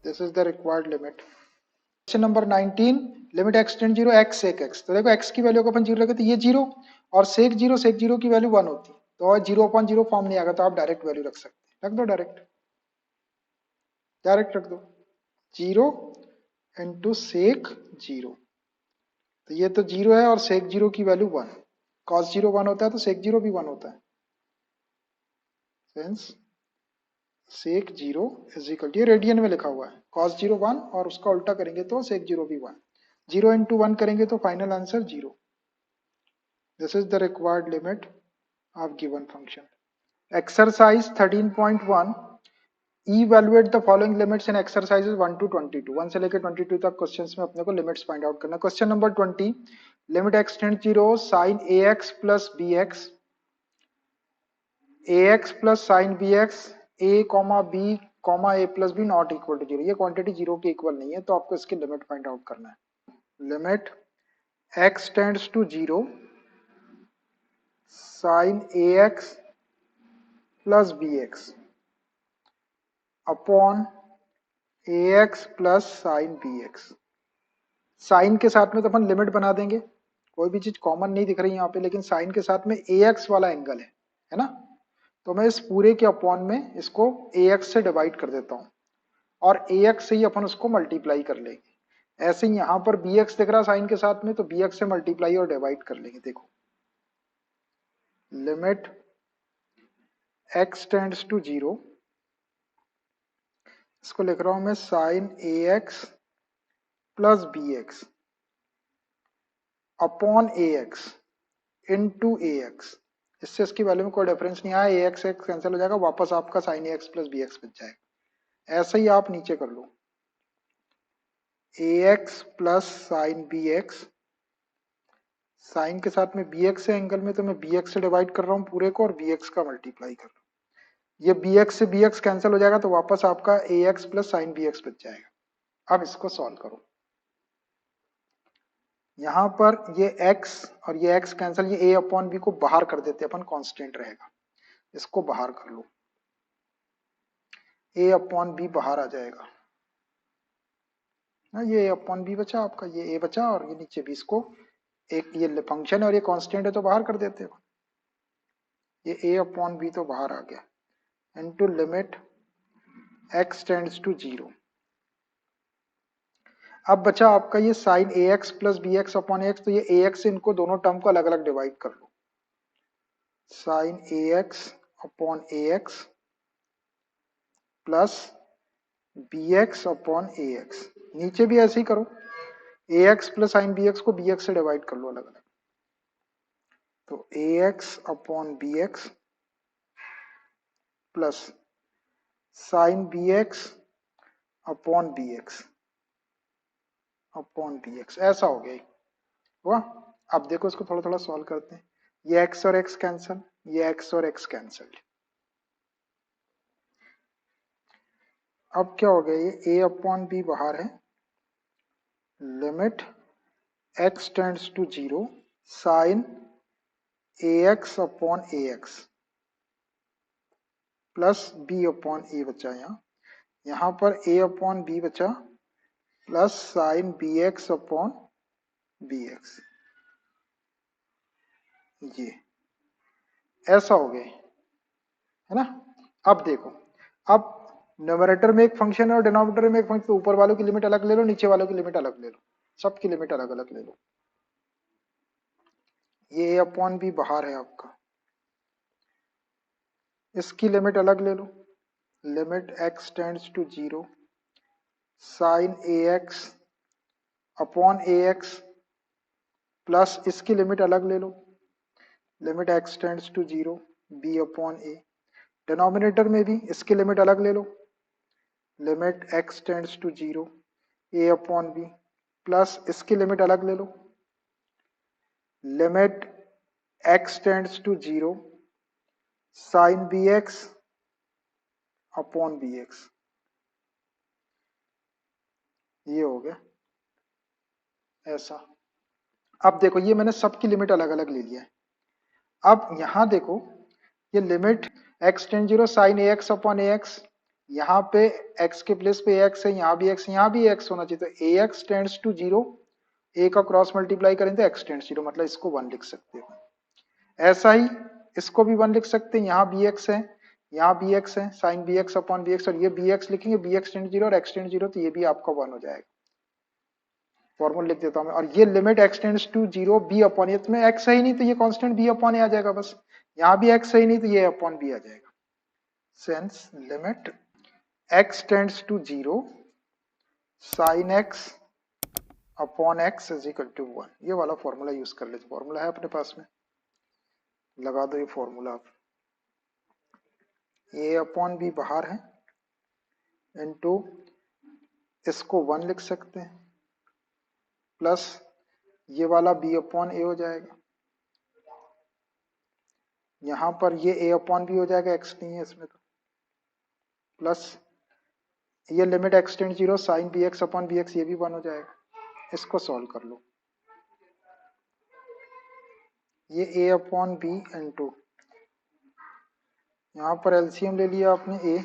This is the required limit. Question number 19, limit x tend 0 x sec x। तो देखो x की वैल्यू को अपन 0 रखे तो ये 0 और सेक 0 की वैल्यू 1 होती, तो 0/0 फॉर्म नहीं आएगा, तो आप डायरेक्ट वैल्यू रख सकते हैं, रख दो डायरेक्ट, डायरेक्ट रख दो 0 इंटू सेक 0, तो ये तो 0 है और सेक 0 की वैल्यू 1, cos 0 1 होता है तो सेक 0 भी 1 होता है। Since sec 0 is equal to, ये रेडियन में लिखा हुआ है, cos 0 1 और उसका उल्टा करेंगे तो सेक 0 भी 1, 0 इंटू 1 करेंगे तो final answer 0। This is the required limit of given function. Exercise 13.1, evaluate the following limits in exercises 1 to 22, 1 से लेकर 22 तक क्वेश्चंस में अपने को लिमिट्स फाइंड आउट करना है। Question number 20, limit x tend 0 sin ax plus bx, ax plus sin bx, a comma b comma a plus b not equal to 0, ये quantity 0 के इक्वल नहीं है तो आपको इसकी लिमिट फाइंड आउट करना है। Limit x tends to 0 sin ax plus bx upon ax plus sin bx। Sign के साथ में तो अपन लिमिट बना देंगे, कोई भी चीज कॉमन नहीं दिख रही यहाँ पे, लेकिन साइन के साथ में ax वाला एंगल है ना, तो मैं इस पूरे के अपॉन में इसको ax से डिवाइड कर देता हूँ और ax से ही अपन उसको मल्टीप्लाई कर लेंगे। ऐसे ही यहाँ पर bx दिख रहा साइन के साथ में, तो bx से मल्टीप्लाई और डिवाइड कर लेंगे। देखो लिमिट x टेंड्स टू 0, इसको लिख रहा हूं मैं sine ax plus bx upon ax into ax, इससे इसकी वैल्यू में कोई डिफरेंस नहीं आया, ax x कैंसिल हो जाएगा, वापस आपका साइन ax प्लस bx बच जाएगा। ऐसे ही आप नीचे कर लो ax plus sine bx, sign के साथ में bx है एंगल में, तो मैं bx से डिवाइड कर रहा हूँ पूरे को और bx का मल्टीप्लाई कर रहा हूँ, ये bx से bx कैंसिल हो जाएगा तो वापस आपका ax प्लस साइन bx बच जाएगा। अब इसको सॉल्व करो, यहां पर ये x और ये x कैंसिल, ये a अपॉन b को बाहर कर देते अपन, कांस्टेंट रहेगा, इसको बाहर कर लो, a अपॉन b बाहर आ जाएगा ना, ये a अपॉन b बचा आपका, ये a बचा और ये नीचे भी, इसको एक ये फंक्शन है और ये कांस्टेंट है तो बाहर कर देते हो, ये a अपॉन b तो बाहर आ गया, into limit x tends to 0। अब बचा आपका ये sine ax plus bx upon x, तो ये ax से इनको दोनों टर्म को अलग अलग डिवाइड कर लो, sine ax upon ax plus bx upon ax, नीचे भी ऐसे ही करो, ax प्लस साइन bx को bx से डिवाइड कर लो अलग अलग, तो ax upon bx plus sine bx upon bx upon bx, ऐसा हो गया हुआ। अब देखो इसको थोड़ा थोड़ा सॉल्व करते हैं, ये x और x कैंसिल, ये x और x कैंसिल, अब क्या हो गया, ये a अपॉन b बाहर है, limit x tends to 0 sine ax upon ax plus b upon a बचा, यहाँ पर a अपॉन b बचा plus sine bx upon bx, ये ऐसा हो गया है ना। अब देखो, अब न्यूमरेटर में एक फंक्शन है और डिनोमिनेटर में एक फंक्शन, तो ऊपर वालों की लिमिट अलग ले लो, नीचे वालों की लिमिट अलग ले लो, सबकी लिमिट अलग अलग ले लो, ये a अपॉन b बाहर है आपका, इसकी लिमिट अलग ले लो, limit x tends to 0 sine ax upon ax plus इसकी लिमिट अलग ले लो, limit x tends to 0 b upon a, denominator में भी इसकी लिमिट अलग ले लो, limit x tends to 0 a upon b plus इसकी लिमिट अलग ले लो, limit x tends to 0 sine bx upon bx, ये हो गया ऐसा। अब देखो ये मैंने सबकी लिमिट अलग अलग ले लिया है, अब यहां देखो ये limit x tend 0 sine ax upon ax, यहाँ पे x के प्लेस पे ax है, यहाँ भी x, यहाँ भी ax होना चाहिए, तो ax टेंड्स टू 0, a का क्रॉस मल्टीप्लाई करें तो x टेंड्स 0, मतलब इसको 1 लिख सकते हो। ऐसा ही इसको भी 1 लिख सकते हैं, यहाँ bx है, यहाँ bx है, साइन bx अपॉन bx, और ये bx लिखेंगे, bx टेंड 0 और x टेंड 0, तो ये भी आपका 1 हो जाएगा। फॉर्मूला लिख देता हूं मैं, और ये limit x tends to 0 b upon, ये में x है ही नहीं तो ये कांस्टेंट b अपॉन a आ जाएगा बस, यहाँ भी x है ही नहीं तो ये अपॉन b आ जाएगा। since limit x tends to 0 sin x upon x is equal to 1। ये वाला फॉर्मूला यूज कर लेते, फॉर्मूला है अपने पास में, लगा दो ये फॉर्मूला आप। a अपॉन बी बाहर है इनटू इसको 1 लिख सकते हैं प्लस ये वाला b अपॉन ए हो जाएगा, यहां पर ये a अपॉन बी हो जाएगा, x नहीं है इसमें तो, प्लस ये limit x tend 0 sine B x upon b x, ये भी 1 हो जाएगा। इसको सॉल्व कर लो, ये a अपॉन बी इंटू यहाँ पर एलसीएम ले लिया आपने a,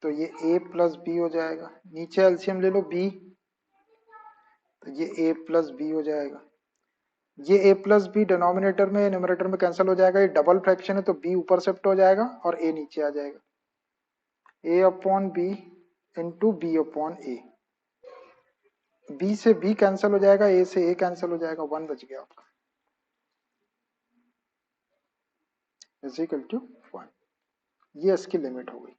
तो ये a प्लस बी हो जाएगा, नीचे एलसीएम ले लो b, तो ये a प्लस बी हो जाएगा। ये a प्लस बी डिनोमिनेटर में न्यूमरेटर में कैंसिल हो जाएगा, ये डबल फ्रैक्शन है तो b ऊपर शिफ्ट हो जाएगा और a नीचे आ जाएगा, a upon B into b upon a, b से b कैंसिल हो जाएगा, a से a कैंसिल हो जाएगा, 1 बच गया आपका इज इक्वल टू 1। ये इसकी लिमिट हो गई।